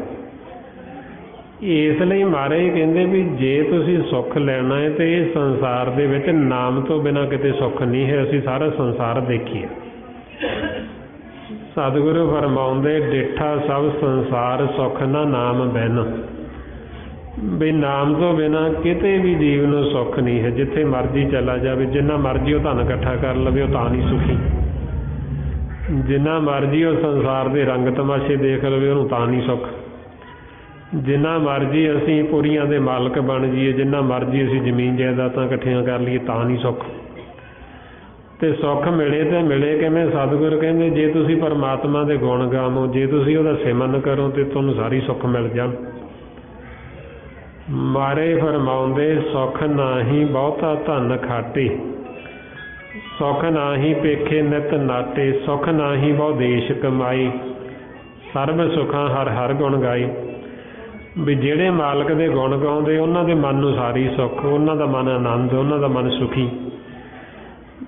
ਇਸ ਲਈ ਮਹਾਰਾਜ ਕਹਿੰਦੇ ਵੀ ਜੇ ਤੁਸੀਂ ਸੁੱਖ ਲੈਣਾ ਹੈ ਤਾਂ ਇਹ ਸੰਸਾਰ ਦੇ ਵਿੱਚ ਨਾਮ ਤੋਂ ਬਿਨਾਂ ਕਿਤੇ ਸੁੱਖ ਨਹੀਂ ਹੈ। ਅਸੀਂ ਸਾਰਾ ਸੰਸਾਰ ਦੇਖੀਏ, ਸਤਿਗੁਰੂ ਫਰਮਾਉਂਦੇ ਡਿੱਠਾ ਸਭ ਸੰਸਾਰ ਸੁੱਖ ਨਾ ਨਾਮ ਬਿਨ। ਵੀ ਨਾਮ ਤੋਂ ਬਿਨਾਂ ਕਿਤੇ ਵੀ ਜੀਵ ਨੂੰ ਸੁੱਖ ਨਹੀਂ ਹੈ। ਜਿੱਥੇ ਮਰਜ਼ੀ ਚਲਾ ਜਾਵੇ, ਜਿੰਨਾ ਮਰਜ਼ੀ ਉਹ ਧਨ ਇਕੱਠਾ ਕਰ ਲਵੇ, ਉਹ ਤਾਂ ਨਹੀਂ ਸੁਖੀ। ਜਿੰਨਾ ਮਰਜ਼ੀ ਉਹ ਸੰਸਾਰ ਦੇ ਰੰਗ ਤਮਾਸ਼ੇ ਦੇਖ ਲਵੇ, ਉਹਨੂੰ ਤਾਂ ਨਹੀਂ ਸੁੱਖ। ਜਿੰਨਾ ਮਰਜ਼ੀ ਅਸੀਂ ਪੁਰੀਆਂ ਦੇ ਮਾਲਕ ਬਣ ਜਾਈਏ, ਜਿੰਨਾ ਮਰਜ਼ੀ ਅਸੀਂ ਜ਼ਮੀਨ ਜਾਇਦਾਦਾਂ ਇਕੱਠੀਆਂ ਕਰ ਲਈਏ, ਤਾਂ ਨਹੀਂ ਸੁੱਖ। ਅਤੇ ਸੁੱਖ ਮਿਲੇ ਤਾਂ ਮਿਲੇ ਕਿਵੇਂ? ਸਤਿਗੁਰੂ ਕਹਿੰਦੇ ਜੇ ਤੁਸੀਂ ਪਰਮਾਤਮਾ ਦੇ ਗੁਣ ਗਾਵੋ, ਜੇ ਤੁਸੀਂ ਉਹਦਾ ਸਿਮਰਨ ਕਰੋ ਤਾਂ ਤੁਹਾਨੂੰ ਸਾਰੀ ਸੁੱਖ ਮਿਲ ਜਾਣ। ਮਾਰੇ ਫਰਮਾਉਂਦੇ ਸੁੱਖ ਨਾਹੀਂ ਬਹੁਤਾ ਧਨ ਖਾਟੇ, ਸੁੱਖ ਨਾਹੀਂ ਪੇਖੇ ਨਿਤ ਨਾਟੇ, ਸੁੱਖ ਨਾਹੀਂ ਬਹੁ ਦੇਸ਼ ਕਮਾਈ, ਸਰਬ ਸੁੱਖਾਂ ਹਰ ਹਰ ਗੁਣ ਗਾਈ। ਵੀ ਜਿਹੜੇ ਮਾਲਕ ਦੇ ਗੁਣ ਗਾਉਂਦੇ ਉਹਨਾਂ ਦੇ ਮਨ ਨੂੰ ਸਾਰੀ ਸੁੱਖ, ਉਹਨਾਂ ਦਾ ਮਨ ਆਨੰਦ, ਉਹਨਾਂ ਦਾ ਮਨ ਸੁਖੀ।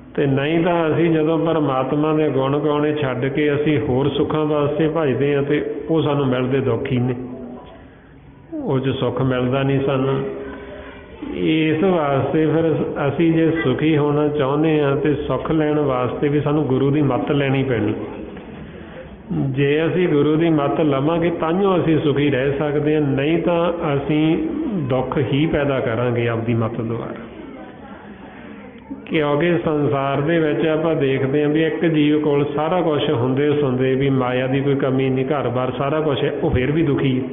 ਅਤੇ ਨਹੀਂ ਤਾਂ ਅਸੀਂ ਜਦੋਂ ਪਰਮਾਤਮਾ ਦੇ ਗੁਣ ਗਾਉਣੇ ਛੱਡ ਕੇ ਅਸੀਂ ਹੋਰ ਸੁੱਖਾਂ ਵਾਸਤੇ ਭੱਜਦੇ ਹਾਂ ਅਤੇ ਉਹ ਸਾਨੂੰ ਮਿਲਦੇ ਦੁੱਖ ਹੀ ਨੇ, ਉਹ 'ਚ ਸੁੱਖ ਮਿਲਦਾ ਨਹੀਂ ਸਾਨੂੰ। ਇਸ ਵਾਸਤੇ ਫਿਰ ਅਸੀਂ ਜੇ ਸੁਖੀ ਹੋਣਾ ਚਾਹੁੰਦੇ ਹਾਂ ਅਤੇ ਸੁੱਖ ਲੈਣ ਵਾਸਤੇ ਵੀ ਸਾਨੂੰ ਗੁਰੂ ਦੀ ਮੱਤ ਲੈਣੀ ਪੈਣੀ। ਜੇ ਅਸੀਂ ਗੁਰੂ ਦੀ ਮੱਤ ਲਵਾਂਗੇ ਤਾਂਹੀਓ ਅਸੀਂ ਸੁਖੀ ਰਹਿ ਸਕਦੇ ਹਾਂ, ਨਹੀਂ ਤਾਂ ਅਸੀਂ ਦੁੱਖ ਹੀ ਪੈਦਾ ਕਰਾਂਗੇ ਆਪਦੀ ਮੱਤ ਦੁਆਰਾ। ਕਿਉਂਕਿ ਸੰਸਾਰ ਦੇ ਵਿੱਚ ਆਪਾਂ ਦੇਖਦੇ ਹਾਂ ਵੀ ਇੱਕ ਜੀਵ ਕੋਲ ਸਾਰਾ ਕੁਛ ਹੁੰਦੇ ਸੁਣਦੇ ਵੀ ਮਾਇਆ ਦੀ ਕੋਈ ਕਮੀ ਨਹੀਂ, ਘਰ-ਬਾਰ ਸਾਰਾ ਕੁਛ ਹੈ, ਉਹ ਫਿਰ ਵੀ ਦੁਖੀ ਹੈ।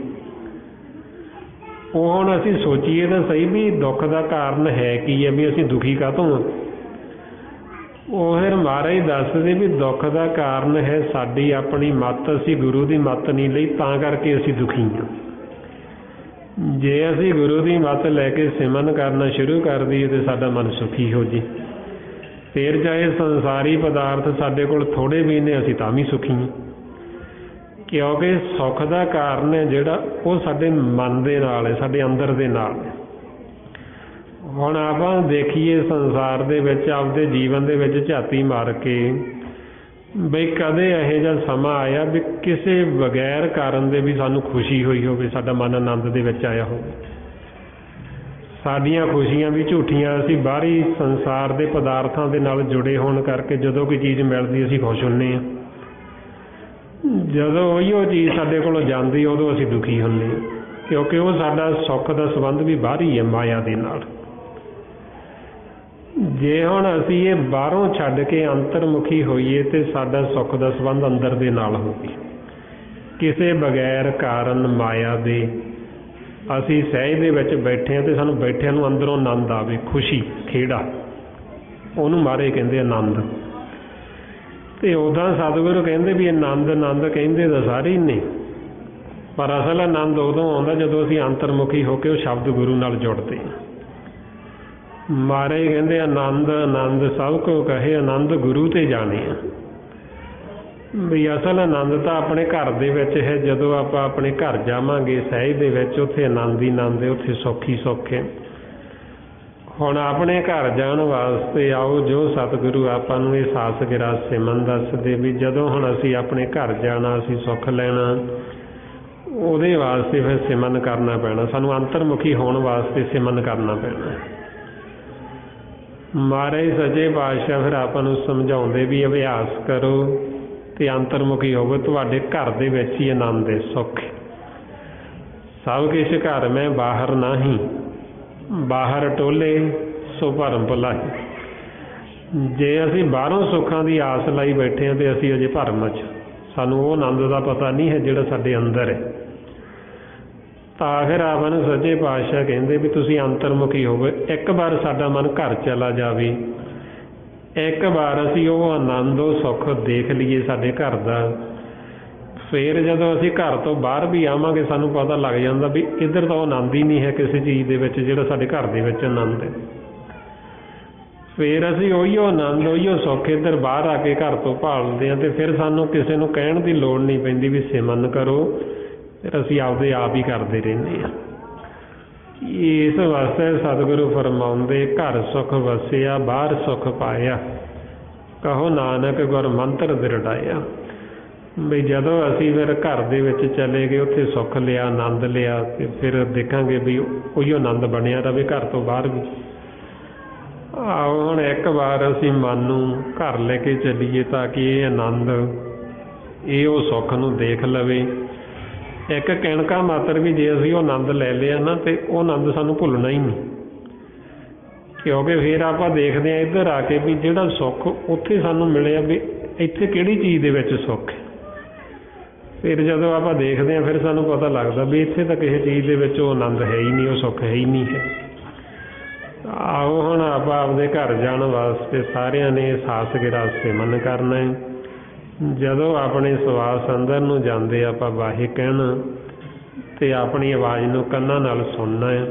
ਉਹ ਹੁਣ ਅਸੀਂ ਸੋਚੀਏ ਤਾਂ ਸਹੀ ਵੀ ਦੁੱਖ ਦਾ ਕਾਰਨ ਹੈ ਕੀ ਹੈ, ਵੀ ਅਸੀਂ ਦੁਖੀ ਕਾਹਤੋਂ ਹਾਂ। ਉਹ ਫਿਰ ਮਹਾਰਾਜ ਦੱਸਦੇ ਵੀ ਦੁੱਖ ਦਾ ਕਾਰਨ ਹੈ ਸਾਡੀ ਆਪਣੀ ਮੱਤ, ਅਸੀਂ ਗੁਰੂ ਦੀ ਮੱਤ ਨਹੀਂ ਲਈ, ਤਾਂ ਕਰਕੇ ਅਸੀਂ ਦੁਖੀ ਹਾਂ। ਜੇ ਅਸੀਂ ਗੁਰੂ ਦੀ ਮੱਤ ਲੈ ਕੇ ਸਿਮਰਨ ਕਰਨਾ ਸ਼ੁਰੂ ਕਰ ਦਈਏ ਤਾਂ ਸਾਡਾ ਮਨ ਸੁਖੀ ਹੋ ਜੇ। ਫਿਰ ਚਾਹੇ ਸੰਸਾਰੀ ਪਦਾਰਥ ਸਾਡੇ ਕੋਲ ਥੋੜ੍ਹੇ ਵੀ ਨੇ, ਅਸੀਂ ਤਾਂ ਵੀ ਸੁਖੀ ਹਾਂ, ਕਿਉਂਕਿ ਸੁੱਖ ਦਾ ਕਾਰਨ ਹੈ ਜਿਹੜਾ ਉਹ ਸਾਡੇ ਮਨ ਦੇ ਨਾਲ ਹੈ, ਸਾਡੇ ਅੰਦਰ ਦੇ ਨਾਲ ਹੈ। ਹੁਣ ਆਪਾਂ ਦੇਖੀਏ ਸੰਸਾਰ ਦੇ ਵਿੱਚ, ਆਪਦੇ ਜੀਵਨ ਦੇ ਵਿੱਚ ਝਾਤੀ ਮਾਰ ਕੇ, ਬਈ ਕਦੇ ਇਹੋ ਜਿਹਾ ਸਮਾਂ ਆਇਆ ਵੀ ਕਿਸੇ ਬਗੈਰ ਕਾਰਨ ਦੇ ਵੀ ਸਾਨੂੰ ਖੁਸ਼ੀ ਹੋਈ ਹੋਵੇ, ਸਾਡਾ ਮਨ ਆਨੰਦ ਦੇ ਵਿੱਚ ਆਇਆ ਹੋਵੇ। ਸਾਡੀਆਂ ਖੁਸ਼ੀਆਂ ਵੀ ਝੂਠੀਆਂ, ਅਸੀਂ ਬਾਹਰੀ ਸੰਸਾਰ ਦੇ ਪਦਾਰਥਾਂ ਦੇ ਨਾਲ ਜੁੜੇ ਹੋਣ ਕਰਕੇ ਜਦੋਂ ਕੋਈ ਚੀਜ਼ ਮਿਲਦੀ ਅਸੀਂ ਖੁਸ਼ ਹੁੰਦੇ ਹਾਂ, ਜਦੋਂ ਉਹੀਓ ਚੀਜ਼ ਸਾਡੇ ਕੋਲੋਂ ਜਾਂਦੀ ਉਦੋਂ ਅਸੀਂ ਦੁਖੀ ਹੁੰਦੇ ਹਾਂ, ਕਿਉਂਕਿ ਉਹ ਸਾਡਾ ਸੁੱਖ ਦਾ ਸੰਬੰਧ ਵੀ ਬਾਹਰੀ ਹੈ ਮਾਇਆ ਦੇ ਨਾਲ। ਜੇ ਹੁਣ ਅਸੀਂ ਇਹ ਬਾਹਰੋਂ ਛੱਡ ਕੇ ਅੰਤਰਮੁਖੀ ਹੋਈਏ ਤੇ ਸਾਡਾ ਸੁੱਖ ਦਾ ਸੰਬੰਧ ਅੰਦਰ ਦੇ ਨਾਲ ਹੋਵੇ, ਕਿਸੇ ਬਗੈਰ ਕਾਰਨ ਮਾਇਆ ਦੇ ਅਸੀਂ ਸਹਿਜ ਦੇ ਵਿੱਚ ਬੈਠੇ ਹਾਂ ਤੇ ਸਾਨੂੰ ਬੈਠਿਆਂ ਨੂੰ ਅੰਦਰੋਂ ਆਨੰਦ ਆਵੇ, ਖੁਸ਼ੀ, ਖੇੜਾ, ਉਹਨੂੰ ਮਹਾਰਾਜ ਕਹਿੰਦੇ ਆਨੰਦ। ਤੇ ਉੱਦਾਂ ਸਤਿਗੁਰੂ ਕਹਿੰਦੇ ਵੀ ਆਨੰਦ ਆਨੰਦ ਕਹਿੰਦੇ ਤਾਂ ਸਾਰੇ ਹੀ ਨੇ, ਪਰ ਅਸਲ ਆਨੰਦ ਉਦੋਂ ਆਉਂਦਾ ਜਦੋਂ ਅਸੀਂ ਅੰਤਰਮੁਖੀ ਹੋ ਕੇ ਉਹ ਸ਼ਬਦ ਗੁਰੂ ਨਾਲ ਜੁੜਦੇ ਹਾਂ। ਮਹਾਰਾਜ ਕਹਿੰਦੇ ਆਨੰਦ ਆਨੰਦ ਸਭ ਕੋ ਕਹੇ, ਆਨੰਦ ਗੁਰੂ ਤੇ ਜਾਣੇ ਆ। ਵੀ ਅਸਲ ਆਨੰਦ ਤਾਂ ਆਪਣੇ ਘਰ ਦੇ ਵਿੱਚ ਹੈ, ਜਦੋਂ ਆਪਾਂ ਆਪਣੇ ਘਰ ਜਾਵਾਂਗੇ ਸਹਿਜ ਦੇ ਵਿੱਚ, ਉੱਥੇ ਆਨੰਦ ਹੀ ਆਨੰਦ ਹੈ, ਉੱਥੇ ਸੌਖੀ ਸੁੱਖ ਹੈ। ਹੁਣ ਆਪਣੇ ਘਰ ਜਾਣ ਵਾਸਤੇ ਆਓ, ਜੋ ਸਤਿਗੁਰੂ ਆਪਾਂ ਨੂੰ ਇਹ ਸਾਸ ਗਿਰਾ ਸਿਮਨ ਦੱਸਦੇ ਵੀ ਜਦੋਂ ਹੁਣ ਅਸੀਂ ਆਪਣੇ ਘਰ ਜਾਣਾ, ਅਸੀਂ ਸੁੱਖ ਲੈਣਾ, ਉਹਦੇ ਵਾਸਤੇ ਫਿਰ ਸਿਮਨ ਕਰਨਾ ਪੈਣਾ, ਸਾਨੂੰ ਅੰਤਰਮੁਖੀ ਹੋਣ ਵਾਸਤੇ ਸਿਮਨ ਕਰਨਾ ਪੈਣਾ। ਮਹਾਰਾਜ ਸੱਚੇ ਪਾਤਸ਼ਾਹ ਫਿਰ ਆਪਾਂ ਨੂੰ ਸਮਝਾਉਂਦੇ ਵੀ ਅਭਿਆਸ ਕਰੋ ਤੇ ਅੰਤਰਮੁਖੀ ਹੋਵੇ, ਤੁਹਾਡੇ ਘਰ ਦੇ ਵਿੱਚ ਹੀ ਆਨੰਦ ਹੈ, ਸੁੱਖ। ਸਭ ਕੁਛ ਘਰ ਮੈਂ ਬਾਹਰ ਨਾਹੀਂ, ਬਾਹਰ ਟੋਲੇ ਸੋ ਭਰਮ ਭੁਲਾਈ। ਜੇ ਅਸੀਂ ਬਾਹਰੋਂ ਸੁੱਖਾਂ ਦੀ ਆਸ ਲਾਈ ਬੈਠੇ ਹਾਂ ਤੇ ਅਸੀਂ ਅਜੇ ਭਰਮ 'ਚ, ਸਾਨੂੰ ਉਹ ਆਨੰਦ ਦਾ ਪਤਾ ਨਹੀਂ ਹੈ ਜਿਹੜਾ ਸਾਡੇ ਅੰਦਰ ਹੈ। ਤਾਂ ਫਿਰ ਆਪਾਂ ਨੂੰ ਸੱਚੇ ਪਾਤਸ਼ਾਹ ਕਹਿੰਦੇ ਵੀ ਤੁਸੀਂ ਅੰਤਰਮੁਖੀ ਹੋਵੇ। ਇੱਕ ਵਾਰ ਸਾਡਾ ਮਨ ਘਰ ਚਲਾ ਜਾਵੇ, ਇੱਕ ਵਾਰ ਅਸੀਂ ਉਹ ਆਨੰਦ, ਉਹ ਸੁੱਖ ਦੇਖ ਲਈਏ ਸਾਡੇ ਘਰ ਦਾ, ਫਿਰ ਜਦੋਂ ਅਸੀਂ ਘਰ ਤੋਂ ਬਾਹਰ ਵੀ ਆਵਾਂਗੇ ਸਾਨੂੰ ਪਤਾ ਲੱਗ ਜਾਂਦਾ ਵੀ ਇੱਧਰ ਤਾਂ ਉਹ ਆਨੰਦ ਹੀ ਨਹੀਂ ਹੈ ਕਿਸੇ ਚੀਜ਼ ਦੇ ਵਿੱਚ ਜਿਹੜਾ ਸਾਡੇ ਘਰ ਦੇ ਵਿੱਚ ਆਨੰਦ ਹੈ। ਫਿਰ ਅਸੀਂ ਉਹੀਓ ਆਨੰਦ, ਉਹੀਓ ਸੁੱਖ ਇੱਧਰ ਬਾਹਰ ਆ ਕੇ ਘਰ ਤੋਂ ਭਾਲਦੇ ਹਾਂ, ਤੇ ਫਿਰ ਸਾਨੂੰ ਕਿਸੇ ਨੂੰ ਕਹਿਣ ਦੀ ਲੋੜ ਨਹੀਂ ਪੈਂਦੀ ਵੀ ਸਿਮਰਨ ਕਰੋ, ਫਿਰ ਅਸੀਂ ਆਪਦੇ ਆਪ ਹੀ ਕਰਦੇ ਰਹਿੰਦੇ ਹਾਂ। ਇਸ ਵਾਸਤੇ ਸਤਿਗੁਰੂ ਫਰਮਾਉਂਦੇ ਘਰ ਸੁੱਖ ਵਸਿਆ, ਬਾਹਰ ਸੁੱਖ ਪਾਇਆ, ਕਹੋ ਨਾਨਕ ਗੁਰ ਮੰਤਰ ਦ੍ਰਿੜਾਇਆ। ਵੀ ਜਦੋਂ ਅਸੀਂ ਫਿਰ ਘਰ ਦੇ ਵਿੱਚ ਚਲੇ ਗਏ, ਉੱਥੇ ਸੁੱਖ ਲਿਆ, ਆਨੰਦ ਲਿਆ, ਤੇ ਫਿਰ ਦੇਖਾਂਗੇ ਵੀ ਉਹੀ ਆਨੰਦ ਬਣਿਆ ਰਵੇ ਘਰ ਤੋਂ ਬਾਹਰ ਵੀ। ਆਓ ਹੁਣ ਇੱਕ ਵਾਰ ਅਸੀਂ ਮਨ ਨੂੰ ਘਰ ਲੈ ਕੇ ਚੱਲੀਏ ਤਾਂ ਕਿ ਇਹ ਆਨੰਦ, ਇਹ ਉਹ ਸੁੱਖ ਨੂੰ ਦੇਖ ਲਵੇ। ਇੱਕ ਕਿਣਕਾ ਮਾਤਰ ਵੀ ਜੇ ਅਸੀਂ ਉਹ ਆਨੰਦ ਲੈ ਲਿਆ ਨਾ, ਤੇ ਉਹ ਆਨੰਦ ਸਾਨੂੰ ਭੁੱਲਣਾ ਹੀ ਨਹੀਂ, ਕਿਉਂਕਿ ਫਿਰ ਆਪਾਂ ਦੇਖਦੇ ਹਾਂ ਇੱਧਰ ਆ ਕੇ ਵੀ ਜਿਹੜਾ ਸੁੱਖ ਉੱਥੇ ਸਾਨੂੰ ਮਿਲਿਆ ਵੀ ਇੱਥੇ ਕਿਹੜੀ ਚੀਜ਼ ਦੇ ਵਿੱਚ ਸੁੱਖ ਹੈ। ਫਿਰ ਜਦੋਂ ਆਪਾਂ ਦੇਖਦੇ ਹਾਂ ਫਿਰ ਸਾਨੂੰ ਪਤਾ ਲੱਗਦਾ ਵੀ ਇੱਥੇ ਤਾਂ ਕਿਸੇ ਚੀਜ਼ ਦੇ ਵਿੱਚ ਉਹ ਆਨੰਦ ਹੈ ਹੀ ਨਹੀਂ, ਉਹ ਸੁੱਖ ਹੈ ਹੀ ਨਹੀਂ ਹੈ। ਆਓ ਹੁਣ ਆਪਾਂ ਆਪਦੇ ਘਰ ਜਾਣ ਵਾਸਤੇ ਸਾਰਿਆਂ ਨੇ ਸਾਸ ਗਿਰਾ ਸਿਮਰਨ ਕਰਨਾ ਹੈ। ਜਦੋਂ ਆਪਣੇ ਸਵਾਸ ਅੰਦਰ ਨੂੰ ਜਾਂਦੇ ਆਪਾਂ ਵਾਹੇ ਕਹਿਣਾ, ਅਤੇ ਆਪਣੀ ਆਵਾਜ਼ ਨੂੰ ਕੰਨਾਂ ਨਾਲ ਸੁਣਨਾ ਹੈ।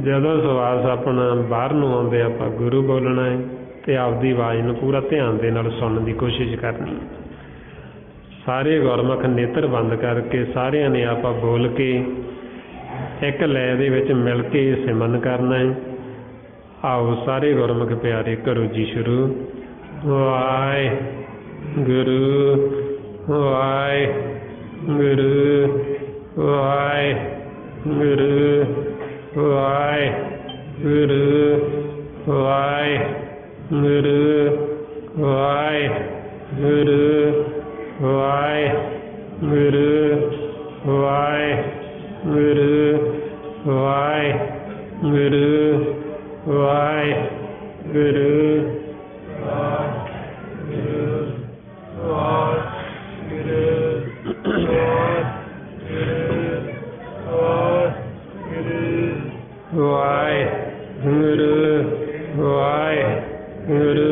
ਜਦੋਂ ਸਵਾਸ ਆਪਣਾ ਬਾਹਰ ਨੂੰ ਆਉਂਦੇ ਆਪਾਂ ਗੁਰੂ ਬੋਲਣਾ ਹੈ, ਅਤੇ ਆਪਦੀ ਆਵਾਜ਼ ਨੂੰ ਪੂਰਾ ਧਿਆਨ ਦੇ ਨਾਲ ਸੁਣਨ ਦੀ ਕੋਸ਼ਿਸ਼ ਕਰਨੀ। ਸਾਰੇ ਗੁਰਮੁਖ ਨੇਤਰ ਬੰਦ ਕਰਕੇ ਸਾਰਿਆਂ ਨੇ ਆਪਾਂ ਬੋਲ ਕੇ ਇੱਕ ਲੈਅ ਦੇ ਵਿੱਚ ਮਿਲ ਕੇ ਸਿਮਰਨ ਕਰਨਾ ਹੈ। ਆਓ ਸਾਰੇ ਗੁਰਮੁਖ ਪਿਆਰੇ ਕਰੋ ਜੀ ਸ਼ੁਰੂ। ਵਾਹਿਗੁਰੂ ਵਾਹਿਗੁਰੂ ਵਾਹਿਗੁਰੂ ਵਾਹਿਗੁਰੂ ਵਾਹਿਗੁਰੂ ਵਾਹਿਗੁਰੂ ਵਾਹਿਗੁਰੂ ਵਾਹਿਗੁਰੂ ਵਾਹਿਗੁਰੂ ਵਾਹਿਗੁਰੂ ਵਾਹਿਗੁਰੂ ਵਾਹਿਗੁਰੂ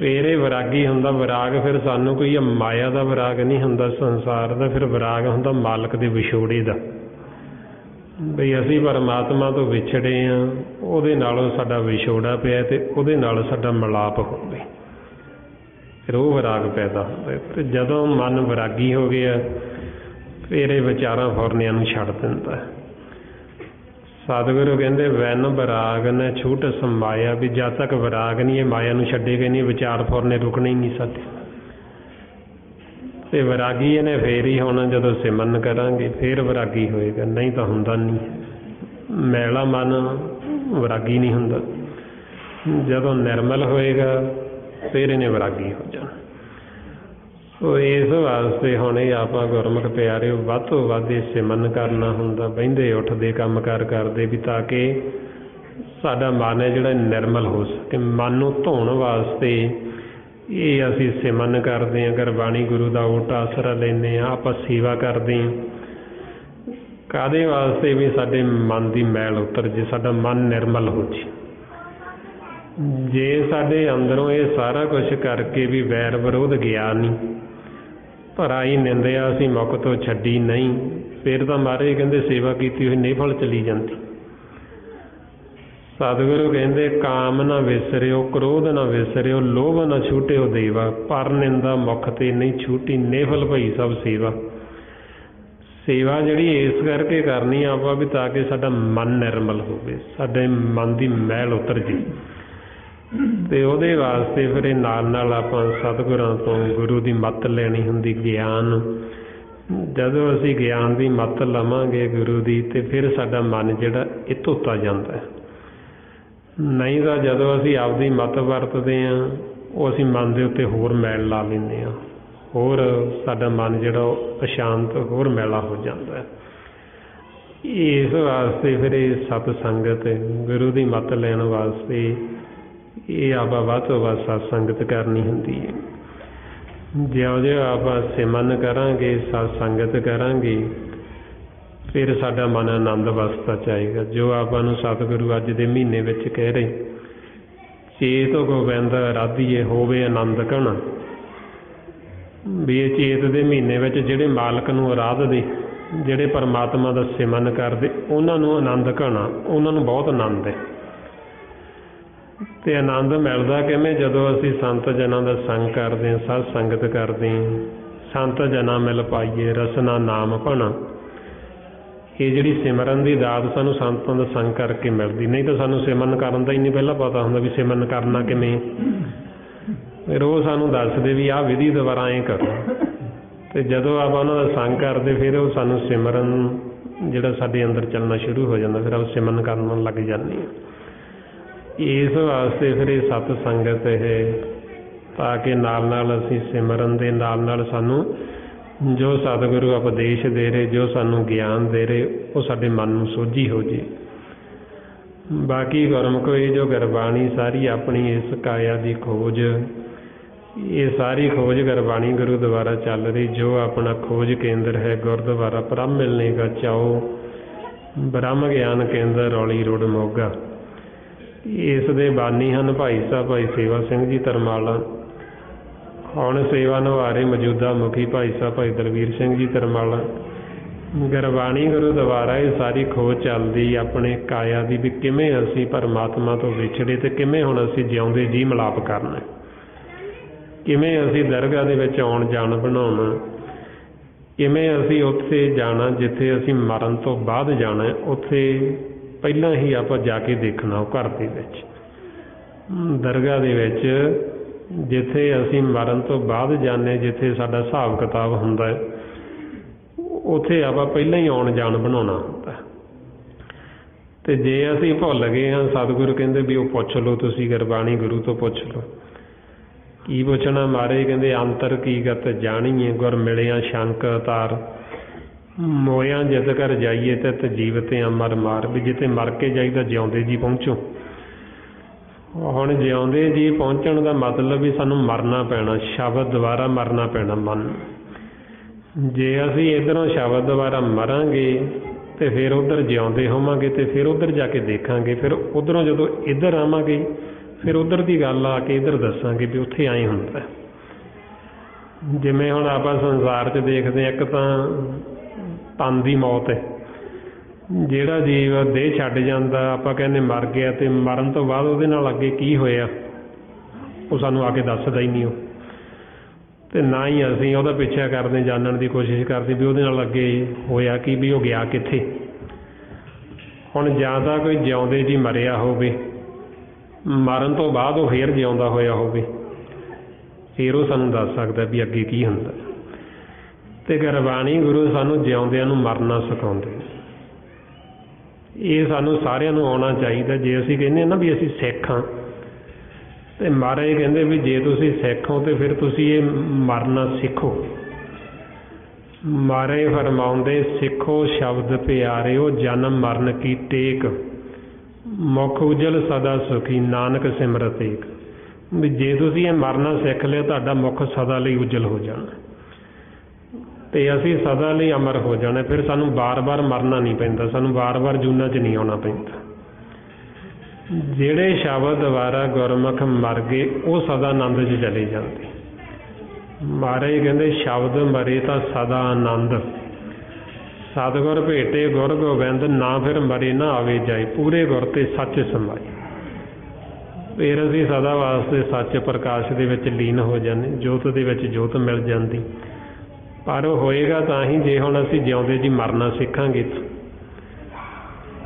ਫਿਰ ਇਹ ਵਿਰਾਗੀ ਹੁੰਦਾ। ਵਿਰਾਗ ਫਿਰ ਸਾਨੂੰ ਕੋਈ ਮਾਇਆ ਦਾ ਵਿਰਾਗ ਨਹੀਂ ਹੁੰਦਾ ਸੰਸਾਰ ਦਾ, ਫਿਰ ਵਿਰਾਗ ਹੁੰਦਾ ਮਾਲਕ ਦੇ ਵਿਛੋੜੇ ਦਾ, ਬਈ ਅਸੀਂ ਪਰਮਾਤਮਾ ਤੋਂ ਵਿਛੜੇ ਹਾਂ, ਉਹਦੇ ਨਾਲੋਂ ਸਾਡਾ ਵਿਛੋੜਾ ਪਿਆ ਅਤੇ ਉਹਦੇ ਨਾਲ ਸਾਡਾ ਮਿਲਾਪ ਹੋਵੇ, ਫਿਰ ਉਹ ਵਿਰਾਗ ਪੈਦਾ ਹੁੰਦਾ। ਅਤੇ ਜਦੋਂ ਮਨ ਵਿਰਾਗੀ ਹੋ ਗਿਆ ਫਿਰ ਇਹ ਵਿਚਾਰਾਂ ਫੁਰਨਿਆਂ ਨੂੰ ਛੱਡ ਦਿੰਦਾ। ਸਤਿਗੁਰੂ ਕਹਿੰਦੇ ਵੈਨ ਵਿਰਾਗ ਨੇ ਛੂਟ ਸਮਾਇਆ, ਵੀ ਜਦ ਤੱਕ ਵਿਰਾਗ ਨਹੀਂ ਇਹ ਮਾਇਆ ਨੂੰ ਛੱਡੇਗਾ ਨਹੀਂ, ਵਿਚਾਰ ਫੁਰਨੇ ਰੁਕਣੇ ਹੀ ਨਹੀਂ ਸਾਡੇ। ਅਤੇ ਵਿਰਾਗੀ ਇਹਨੇ ਫੇਰ ਹੀ ਹੋਣਾ ਜਦੋਂ ਸਿਮਰਨ ਕਰਾਂਗੇ, ਫਿਰ ਵਿਰਾਗੀ ਹੋਏਗਾ, ਨਹੀਂ ਤਾਂ ਹੁੰਦਾ ਨਹੀਂ। ਮੈਲਾ ਮਨ ਵਿਰਾਗੀ ਨਹੀਂ ਹੁੰਦਾ, ਜਦੋਂ ਨਿਰਮਲ ਹੋਏਗਾ ਫਿਰ ਇਹਨੇ ਵਿਰਾਗੀ ਹੋ ਜਾਣਾ। ਸੋ ਇਸ ਵਾਸਤੇ ਹੁਣ ਇਹ ਆਪਾਂ ਗੁਰਮੁਖ ਪਿਆਰਿਓ ਵੱਧ ਤੋਂ ਵੱਧ ਇਹ ਸਿਮਰਨ ਕਰਨਾ ਹੁੰਦਾ, ਬਹਿੰਦੇ ਉੱਠਦੇ ਕੰਮ ਕਾਰ ਕਰਦੇ, ਵੀ ਤਾਂ ਕਿ ਸਾਡਾ ਮਨ ਹੈ ਜਿਹੜਾ ਨਿਰਮਲ ਹੋ ਸਕੇ। ਮਨ ਨੂੰ ਧੋਣ ਵਾਸਤੇ ਇਹ ਅਸੀਂ ਸਿਮਰਨ ਕਰਦੇ ਹਾਂ, ਗੁਰਬਾਣੀ ਗੁਰੂ ਦਾ ਓਟ ਆਸਰਾ ਲੈਂਦੇ ਹਾਂ, ਆਪਾਂ ਸੇਵਾ ਕਰਦੇ ਹਾਂ। ਕਾਹਦੇ ਵਾਸਤੇ? ਵੀ ਸਾਡੇ ਮਨ ਦੀ ਮੈਲ ਉਤਰ ਜੇ, ਸਾਡਾ ਮਨ ਨਿਰਮਲ ਹੋ ਜੇ। ਜੇ ਸਾਡੇ ਅੰਦਰੋਂ ਇਹ ਸਾਰਾ ਕੁਛ ਕਰਕੇ ਵੀ ਵੈਰ ਵਿਰੋਧ ਗਿਆ ਨਹੀਂ, ਭਰਾਈ ਨਿੰਦਿਆ ਅਸੀਂ ਮੁੱਖ ਤੋਂ ਛੱਡੀ ਨਹੀਂ, ਫਿਰ ਤਾਂ ਮਹਾਰਾਜ ਕਹਿੰਦੇ ਸੇਵਾ ਕੀਤੀ ਹੋਈ ਨਿਫਲ ਚਲੀ ਜਾਂਦੀ। ਸਤਿਗੁਰੂ ਕਹਿੰਦੇ ਕਾਮ ਨਾ ਵਿਸਰਿਓ, ਕ੍ਰੋਧ ਨਾ ਵਿਸਰਿਓ, ਲੋਭ ਨਾ ਛੂਟਿਓ ਦੇਵਾ, ਪਰ ਨਿੰਦਾ ਮੁੱਖ ਤੇ ਨਹੀਂ ਛੂਟੀ, ਨਿਫਲ ਭਈ ਸਭ ਸੇਵਾ। ਸੇਵਾ ਜਿਹੜੀ ਇਸ ਕਰਕੇ ਕਰਨੀ ਆਪਾਂ ਵੀ ਤਾਂ ਕਿ ਸਾਡਾ ਮਨ ਨਿਰਮਲ ਹੋਵੇ, ਸਾਡੇ ਮਨ ਦੀ ਮੈਲ ਉਤਰ ਜੇ। ਅਤੇ ਉਹਦੇ ਵਾਸਤੇ ਫਿਰ ਇਹ ਨਾਲ ਨਾਲ ਆਪਾਂ ਸਤਿਗੁਰਾਂ ਤੋਂ ਗੁਰੂ ਦੀ ਮੱਤ ਲੈਣੀ ਹੁੰਦੀ, ਗਿਆਨ। ਜਦੋਂ ਅਸੀਂ ਗਿਆਨ ਦੀ ਮੱਤ ਲਵਾਂਗੇ ਗੁਰੂ ਦੀ, ਅਤੇ ਫਿਰ ਸਾਡਾ ਮਨ ਜਿਹੜਾ ਇਹ ਧੋਤਾ ਜਾਂਦਾ। ਨਹੀਂ ਤਾਂ ਜਦੋਂ ਅਸੀਂ ਆਪਦੀ ਮੱਤ ਵਰਤਦੇ ਹਾਂ, ਉਹ ਅਸੀਂ ਮਨ ਦੇ ਉੱਤੇ ਹੋਰ ਮੈਲ ਲਾ ਲੈਂਦੇ ਹਾਂ, ਹੋਰ ਸਾਡਾ ਮਨ ਜਿਹੜਾ ਉਹ ਅਸ਼ਾਂਤ ਹੋਰ ਮੈਲਾ ਹੋ ਜਾਂਦਾ। ਇਸ ਵਾਸਤੇ ਫਿਰ ਇਹ ਸਤ ਸੰਗਤ ਗੁਰੂ ਦੀ ਮੱਤ ਲੈਣ ਵਾਸਤੇ ਇਹ ਆਪਾਂ ਵੱਧ ਤੋਂ ਵੱਧ ਸਤ ਸੰਗਤ ਕਰਨੀ ਹੁੰਦੀ ਹੈ। ਜਿਉਂ ਆਪਾਂ ਸਿਮਰਨ ਕਰਾਂਗੇ, ਸਤ ਸੰਗਤ ਕਰਾਂਗੇ, ਫਿਰ ਸਾਡਾ ਮਨ ਆਨੰਦ ਅਵਸਥਾ 'ਚ ਆਏਗਾ। ਜੋ ਆਪਾਂ ਨੂੰ ਸਤਿਗੁਰੂ ਅੱਜ ਦੇ ਮਹੀਨੇ ਵਿੱਚ ਕਹਿ ਰਹੇ, ਚੇਤ ਗੋਬਿੰਦ ਰਾਧੀਏ ਹੋਵੇ ਆਨੰਦ ਘਣਾ, ਵੀ ਇਹ ਚੇਤ ਦੇ ਮਹੀਨੇ ਵਿੱਚ ਜਿਹੜੇ ਮਾਲਕ ਨੂੰ ਅਰਾਧਦੇ, ਜਿਹੜੇ ਪਰਮਾਤਮਾ ਦਾ ਸਿਮਰਨ ਕਰਦੇ, ਉਹਨਾਂ ਨੂੰ ਆਨੰਦ ਘਣਾ, ਉਹਨਾਂ ਨੂੰ ਬਹੁਤ ਆਨੰਦ ਹੈ। ਅਤੇ ਆਨੰਦ ਮਿਲਦਾ ਕਿਵੇਂ? ਜਦੋਂ ਅਸੀਂ ਸੰਤ ਜਨਾਂ ਦਾ ਸੰਗ ਕਰਦੇ ਹਾਂ, ਸਤ ਸੰਗਤ ਕਰਦੇ ਹਾਂ। ਸੰਤ ਜਨਾਂ ਮਿਲ ਪਾਈਏ ਰਸਨਾ ਨਾਮ ਭਣਾ, ਇਹ ਜਿਹੜੀ ਸਿਮਰਨ ਦੀ ਦਾਤ ਸਾਨੂੰ ਸੰਤਾਂ ਦਾ ਸੰਗ ਕਰਕੇ ਮਿਲਦੀ, ਨਹੀਂ ਤਾਂ ਸਾਨੂੰ ਸਿਮਰਨ ਕਰਨ ਦਾ ਹੀ ਨਹੀਂ ਪਹਿਲਾਂ ਪਤਾ ਹੁੰਦਾ ਵੀ ਸਿਮਰਨ ਕਰਨਾ ਕਿਵੇਂ। ਫਿਰ ਉਹ ਸਾਨੂੰ ਦੱਸਦੇ ਵੀ ਆਹ ਵਿਧੀ ਦੁਬਾਰਾ ਐਂ ਕਰੋ, ਅਤੇ ਜਦੋਂ ਆਪਾਂ ਉਹਨਾਂ ਦਾ ਸੰਗ ਕਰਦੇ ਫਿਰ ਉਹ ਸਾਨੂੰ ਸਿਮਰਨ ਜਿਹੜਾ ਸਾਡੇ ਅੰਦਰ ਚੱਲਣਾ ਸ਼ੁਰੂ ਹੋ ਜਾਂਦਾ, ਫਿਰ ਆਪਾਂ ਸਿਮਰਨ ਕਰਨ ਲੱਗ ਜਾਂਦੇ ਹਾਂ। ਇਸ ਵਾਸਤੇ ਫਿਰ ਇਹ ਸਤ ਸੰਗਤ ਹੈ, ਤਾਂ ਕਿ ਨਾਲ ਨਾਲ ਅਸੀਂ ਸਿਮਰਨ ਦੇ ਨਾਲ ਨਾਲ ਸਾਨੂੰ ਜੋ ਸਤਿਗੁਰੂ ਉਪਦੇਸ਼ ਦੇ ਰਹੇ, ਜੋ ਸਾਨੂੰ ਗਿਆਨ ਦੇ ਰਹੇ, ਉਹ ਸਾਡੇ ਮਨ ਨੂੰ ਸੋਝੀ ਹੋ ਜੇ। ਬਾਕੀ ਗੁਰਮੁਖੋ ਇਹ ਜੋ ਗੁਰਬਾਣੀ ਸਾਰੀ ਆਪਣੀ ਇਸ ਕਾਇਆ ਦੀ ਖੋਜ, ਇਹ ਸਾਰੀ ਖੋਜ ਗੁਰਬਾਣੀ ਗੁਰੂ ਦੁਆਰਾ ਚੱਲ ਰਹੀ। ਜੋ ਆਪਣਾ ਖੋਜ ਕੇਂਦਰ ਹੈ ਗੁਰਦੁਆਰਾ ਬ੍ਰਹਮ ਮਿਲਣੇ ਕਾ ਚਾਓ, ਬ੍ਰਹਮ ਗਿਆਨ ਕੇਂਦਰ ਰੌਲੀ ਰੋਡ ਮੋਗਾ। ਇਸ ਦੇ ਬਾਨੀ ਹਨ ਭਾਈ ਸਾਹਿਬ ਭਾਈ ਸੇਵਾ ਸਿੰਘ ਜੀ ਧਰਮਾਲਾ। ਹੁਣ ਸੇਵਾ ਨਿਭਾ ਰਹੇ ਮੌਜੂਦਾ ਮੁਖੀ ਭਾਈ ਸਾਹਿਬ ਭਾਈ ਦਲਵੀਰ ਸਿੰਘ ਜੀ ਧਰਮਾਲਾ। ਗੁਰਬਾਣੀ ਗੁਰੂ ਦੁਆਰਾ ਇਹ ਸਾਰੀ ਖੋਜ ਚੱਲਦੀ ਆਪਣੇ ਕਾਇਆ ਦੀ, ਵੀ ਕਿਵੇਂ ਅਸੀਂ ਪਰਮਾਤਮਾ ਤੋਂ ਵਿਛੜੇ ਅਤੇ ਕਿਵੇਂ ਹੁਣ ਅਸੀਂ ਜਿਉਂਦੇ ਜੀ ਮਿਲਾਪ ਕਰਨਾ, ਕਿਵੇਂ ਅਸੀਂ ਦਰਗਾਹ ਦੇ ਵਿੱਚ ਆਉਣ ਜਾਣ ਬਣਾਉਣਾ, ਕਿਵੇਂ ਅਸੀਂ ਉੱਥੇ ਜਾਣਾ ਜਿੱਥੇ ਅਸੀਂ ਮਰਨ ਤੋਂ ਬਾਅਦ ਜਾਣਾ, ਉੱਥੇ ਪਹਿਲਾਂ ਹੀ ਆਪਾਂ ਜਾ ਕੇ ਦੇਖਣਾ। ਉਹ ਘਰ ਦੇ ਵਿੱਚ ਦਰਗਾਹ ਦੇ ਵਿੱਚ ਜਿੱਥੇ ਅਸੀਂ ਮਰਨ ਤੋਂ ਬਾਅਦ ਜਾਂਦੇ, ਜਿੱਥੇ ਸਾਡਾ ਹਿਸਾਬ ਕਿਤਾਬ ਹੁੰਦਾ ਹੈ, ਉੱਥੇ ਆਪਾਂ ਪਹਿਲਾਂ ਹੀ ਆਉਣ ਜਾਣ ਬਣਾਉਣਾ ਹੁੰਦਾ। ਅਤੇ ਜੇ ਅਸੀਂ ਭੁੱਲ ਗਏ ਹਾਂ, ਸਤਿਗੁਰੂ ਕਹਿੰਦੇ ਵੀ ਉਹ ਪੁੱਛ ਲਓ, ਤੁਸੀਂ ਗੁਰਬਾਣੀ ਗੁਰੂ ਤੋਂ ਪੁੱਛ ਲਓ। ਕੀ ਪੁੱਛਣਾ? ਮਹਾਰਾਜ ਕਹਿੰਦੇ ਅੰਤਰ ਕੀ ਗਤ ਜਾਣੀਏ, ਗੁਰ ਮਿਲਿਆ ਸ਼ੰਕ ਅਤਾਰ, ਮੋਇਆਂ ਜਿੱਤ ਕਰ ਜਾਈਏ ਤਿਤ ਜੀਵਤੇ ਅਮਰ ਮਾਰ, ਵੀ ਜਿੱਥੇ ਮਰ ਕੇ ਜਾਈਦਾ ਜਿਉਂਦੇ ਜੀ ਪਹੁੰਚੋ। ਹੁਣ ਜਿਉਂਦੇ ਜੀ ਪਹੁੰਚਣ ਦਾ ਮਤਲਬ ਵੀ ਸਾਨੂੰ ਮਰਨਾ ਪੈਣਾ, ਸ਼ਬਦ ਦੁਬਾਰਾ ਮਰਨਾ ਪੈਣਾ ਮਨ। ਜੇ ਅਸੀਂ ਇੱਧਰੋਂ ਸ਼ਬਦ ਦੁਬਾਰਾ ਮਰਾਂਗੇ ਅਤੇ ਫਿਰ ਉੱਧਰ ਜਿਉਂਦੇ ਹੋਵਾਂਗੇ, ਅਤੇ ਫਿਰ ਉੱਧਰ ਜਾ ਕੇ ਦੇਖਾਂਗੇ। ਫਿਰ ਉੱਧਰੋਂ ਜਦੋਂ ਇੱਧਰ ਆਵਾਂਗੇ फिर उधर की गल आके इधर दसांगे भी उत्थे आए हुंदा है। जिवें हुण आपां संसार 'च देखदे एक तां तन की मौत है, ਜਿਹੜਾ जीव देह छड्ड जांदा आपां कहने मर गया, तो मरन तो बाद ਉਹਦੇ ਨਾਲ ਅੱਗੇ ਕੀ ਹੋਇਆ ਉਹ ਸਾਨੂੰ ਆ ਕੇ ਦੱਸਦਾ ਹੀ ਨਹੀਂ। ਉਹ ਤੇ ਨਾ ਹੀ ਅਸੀਂ ਉਹਦਾ ਪਿੱਛਾ ਕਰਦੇ ਜਾਣਨ ਦੀ ਕੋਸ਼ਿਸ਼ ਕਰਦੇ ਵੀ ਉਹਦੇ ਨਾਲ ਅੱਗੇ ਹੋਇਆ ਕੀ, ਵੀ ਉਹ ਗਿਆ ਕਿੱਥੇ। ਹੁਣ ਜਾਂ ਤਾਂ ਕੋਈ ਜਿਉਂਦੇ ਜੀ ਮਰਿਆ ਹੋਵੇ, ਮਰਨ ਤੋਂ ਬਾਅਦ ਉਹ ਫੇਰ ਜਿਉਂਦਾ ਹੋਇਆ ਹੋਵੇ, ਫਿਰ ਉਹ ਸਾਨੂੰ ਦੱਸ ਸਕਦਾ ਵੀ ਅੱਗੇ ਕੀ ਹੁੰਦਾ। ਤੇ ਗੁਰਬਾਣੀ ਗੁਰੂ ਸਾਨੂੰ ਜਿਉਂਦਿਆਂ ਨੂੰ ਮਰਨਾ ਸਿਖਾਉਂਦੇ। ਇਹ ਸਾਨੂੰ ਸਾਰਿਆਂ ਨੂੰ ਆਉਣਾ ਚਾਹੀਦਾ। ਜੇ ਅਸੀਂ ਕਹਿੰਦੇ ਨਾ ਵੀ ਅਸੀਂ ਸਿੱਖ ਹਾਂ, ਤੇ ਮਹਾਰਾਜ ਕਹਿੰਦੇ ਵੀ ਜੇ ਤੁਸੀਂ ਸਿੱਖ ਹੋ ਤੇ ਫਿਰ ਤੁਸੀਂ ਇਹ ਮਰਨਾ ਸਿੱਖੋ। ਮਹਾਰਾਜ ਫਰਮਾਉਂਦੇ ਸਿੱਖੋ ਸ਼ਬਦ ਪਿਆਰਿਓ ਜਨਮ ਮਰਨ ਕੀ ਟੇਕ, ਮੁਖ ਉਜਲ ਸਦਾ ਸੁਖੀ ਨਾਨਕ ਸਿਮਰਤ ਏਕ। ਵੀ ਜੇ ਤੁਸੀਂ ਇਹ ਮਰਨਾ ਸਿੱਖ ਲਿਆ ਤੁਹਾਡਾ ਮੁਖ ਸਦਾ ਲਈ ਉਜਲ ਹੋ ਜਾਣਾ ਤੇ ਅਸੀਂ ਸਦਾ ਲਈ ਅਮਰ ਹੋ ਜਾਣਾ। ਫਿਰ ਸਾਨੂੰ ਵਾਰ-ਵਾਰ ਮਰਨਾ ਨਹੀਂ ਪੈਂਦਾ, ਸਾਨੂੰ ਵਾਰ-ਵਾਰ ਜੂਨਾਂ 'ਚ ਨਹੀਂ ਆਉਣਾ ਪੈਂਦਾ। ਜਿਹੜੇ ਸ਼ਬਦ ਦੁਆਰਾ ਗੁਰਮੁਖ ਮਰ ਗਏ ਉਹ ਸਦਾ ਆਨੰਦ 'ਚ ਚਲੇ ਜਾਂਦੇ। ਮਹਾਰਾਜ ਕਹਿੰਦੇ ਸ਼ਬਦ ਮਰੇ ਤਾਂ ਸਦਾ ਆਨੰਦ, ਸਤਿਗੁਰ ਭੇਟੇ ਗੁਰ ਗੋਬਿੰਦ ਨਾ ਫਿਰ ਮਰੇ ਨਾ ਆਵੇ ਜਾਏ, ਪੂਰੇ ਗੁਰ ਤੇ ਸੱਚ ਸਮਾਏ। ਫਿਰ ਅਸੀਂ ਸਦਾ ਵਾਸਤੇ ਸੱਚ ਪ੍ਰਕਾਸ਼ ਦੇ ਵਿੱਚ ਲੀਨ ਹੋ ਜਾਂਦੇ, ਜੋਤ ਦੇ ਵਿੱਚ ਜੋਤ ਮਿਲ ਜਾਂਦੀ। ਪਰ ਉਹ ਹੋਏਗਾ ਤਾਂ ਹੀ ਜੇ ਹੁਣ ਅਸੀਂ ਜਿਉਂਦੇ ਜੀ ਮਰਨਾ ਸਿੱਖਾਂਗੇ।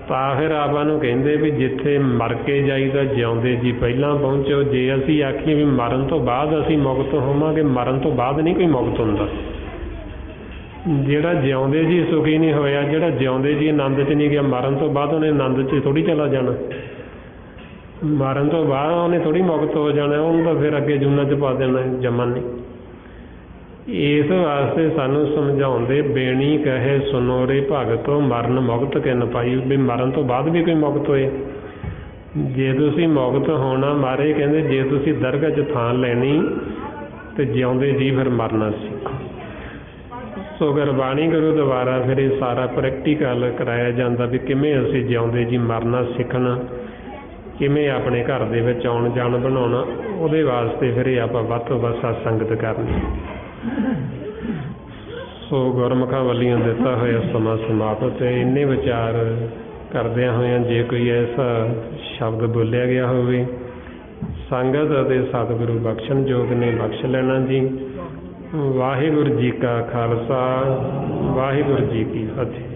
ਤਾਂ ਫਿਰ ਆਪਾਂ ਨੂੰ ਕਹਿੰਦੇ ਵੀ ਜਿੱਥੇ ਮਰ ਕੇ ਜਾਈਦਾ ਜਿਉਂਦੇ ਜੀ ਪਹਿਲਾਂ ਪਹੁੰਚੋ। ਜੇ ਅਸੀਂ ਆਖੀਏ ਵੀ ਮਰਨ ਤੋਂ ਬਾਅਦ ਅਸੀਂ ਮੁਕਤ ਹੋਵਾਂਗੇ, ਮਰਨ ਤੋਂ ਬਾਅਦ ਨਹੀਂ ਕੋਈ ਮੁਕਤ ਹੁੰਦਾ। ਜਿਹੜਾ ਜਿਉਂਦੇ ਜੀ ਸੁਖੀ ਨਹੀਂ ਹੋਇਆ, ਜਿਹੜਾ ਜਿਉਂਦੇ ਜੀ ਆਨੰਦ 'ਚ ਨਹੀਂ ਗਿਆ, ਮਰਨ ਤੋਂ ਬਾਅਦ ਉਹਨੇ ਆਨੰਦ 'ਚ ਥੋੜ੍ਹੀ ਚਲਾ ਜਾਣਾ। ਮਰਨ ਤੋਂ ਬਾਅਦ ਉਹਨੇ ਥੋੜ੍ਹੀ ਮੁਕਤ ਹੋ ਜਾਣਾ, ਉਹਨੂੰ ਤਾਂ ਫਿਰ ਅੱਗੇ ਜੂਨਾਂ 'ਚ ਪਾ ਦੇਣਾ ਜਮਨ ਨੇ। ਇਸ ਵਾਸਤੇ ਸਾਨੂੰ ਸਮਝਾਉਂਦੇ ਬੇਣੀ ਕਹੇ ਸੁਨੋ ਰੇ ਭਗਤੋ ਮਰਨ ਮੁਕਤ ਕਿਨ ਪਾਈ, ਵੀ ਮਰਨ ਤੋਂ ਬਾਅਦ ਵੀ ਕੋਈ ਮੁਕਤ ਹੋਏ। ਜੇ ਤੁਸੀਂ ਮੁਕਤ ਹੋਣਾ, ਮਹਾਰਾਜ ਕਹਿੰਦੇ ਜੇ ਤੁਸੀਂ ਦਰਗਾਹ 'ਚ ਥਾਂ ਲੈਣੀ ਤੇ ਜਿਉਂਦੇ ਜੀ ਫਿਰ ਮਰਨਾ ਸਿੱਖੋ। ਸੋ ਗੁਰਬਾਣੀ ਗੁਰੂ ਦੁਆਰਾ ਫਿਰ ਇਹ ਸਾਰਾ ਪ੍ਰੈਕਟੀਕਲ ਕਰਾਇਆ ਜਾਂਦਾ ਵੀ ਕਿਵੇਂ ਅਸੀਂ ਜਿਉਂਦੇ ਜੀ ਮਰਨਾ ਸਿੱਖਣਾ, ਕਿਵੇਂ ਆਪਣੇ ਘਰ ਦੇ ਵਿੱਚ ਆਉਣ ਜਾਣ ਬਣਾਉਣਾ। ਉਹਦੇ ਵਾਸਤੇ ਫਿਰ ਇਹ ਆਪਾਂ ਵੱਧ ਤੋਂ ਵੱਧ ਸਤ ਸੰਗਤ ਕਰਨੀ। ਸੋ ਗੁਰਮੁਖਾਂ ਵੱਲੋਂ ਦਿੱਤਾ ਹੋਇਆ ਸਮਾਂ ਸਮਾਪਤ ਹੈ। ਇੰਨੇ ਵਿਚਾਰ ਕਰਦਿਆਂ ਹੋਇਆਂ ਜੇ ਕੋਈ ਐਸਾ ਸ਼ਬਦ ਬੋਲਿਆ ਗਿਆ ਹੋਵੇ, ਸੰਗਤ ਅਤੇ ਸਤਿਗੁਰੂ ਬਖਸ਼ਣ ਯੋਗ ਨੇ ਬਖਸ਼ ਲੈਣਾ ਜੀ। ਵਾਹਿਗੁਰੂ ਜੀ ਕਾ ਖਾਲਸਾ, ਵਾਹਿਗੁਰੂ ਜੀ ਕੀ ਫਤਿਹ।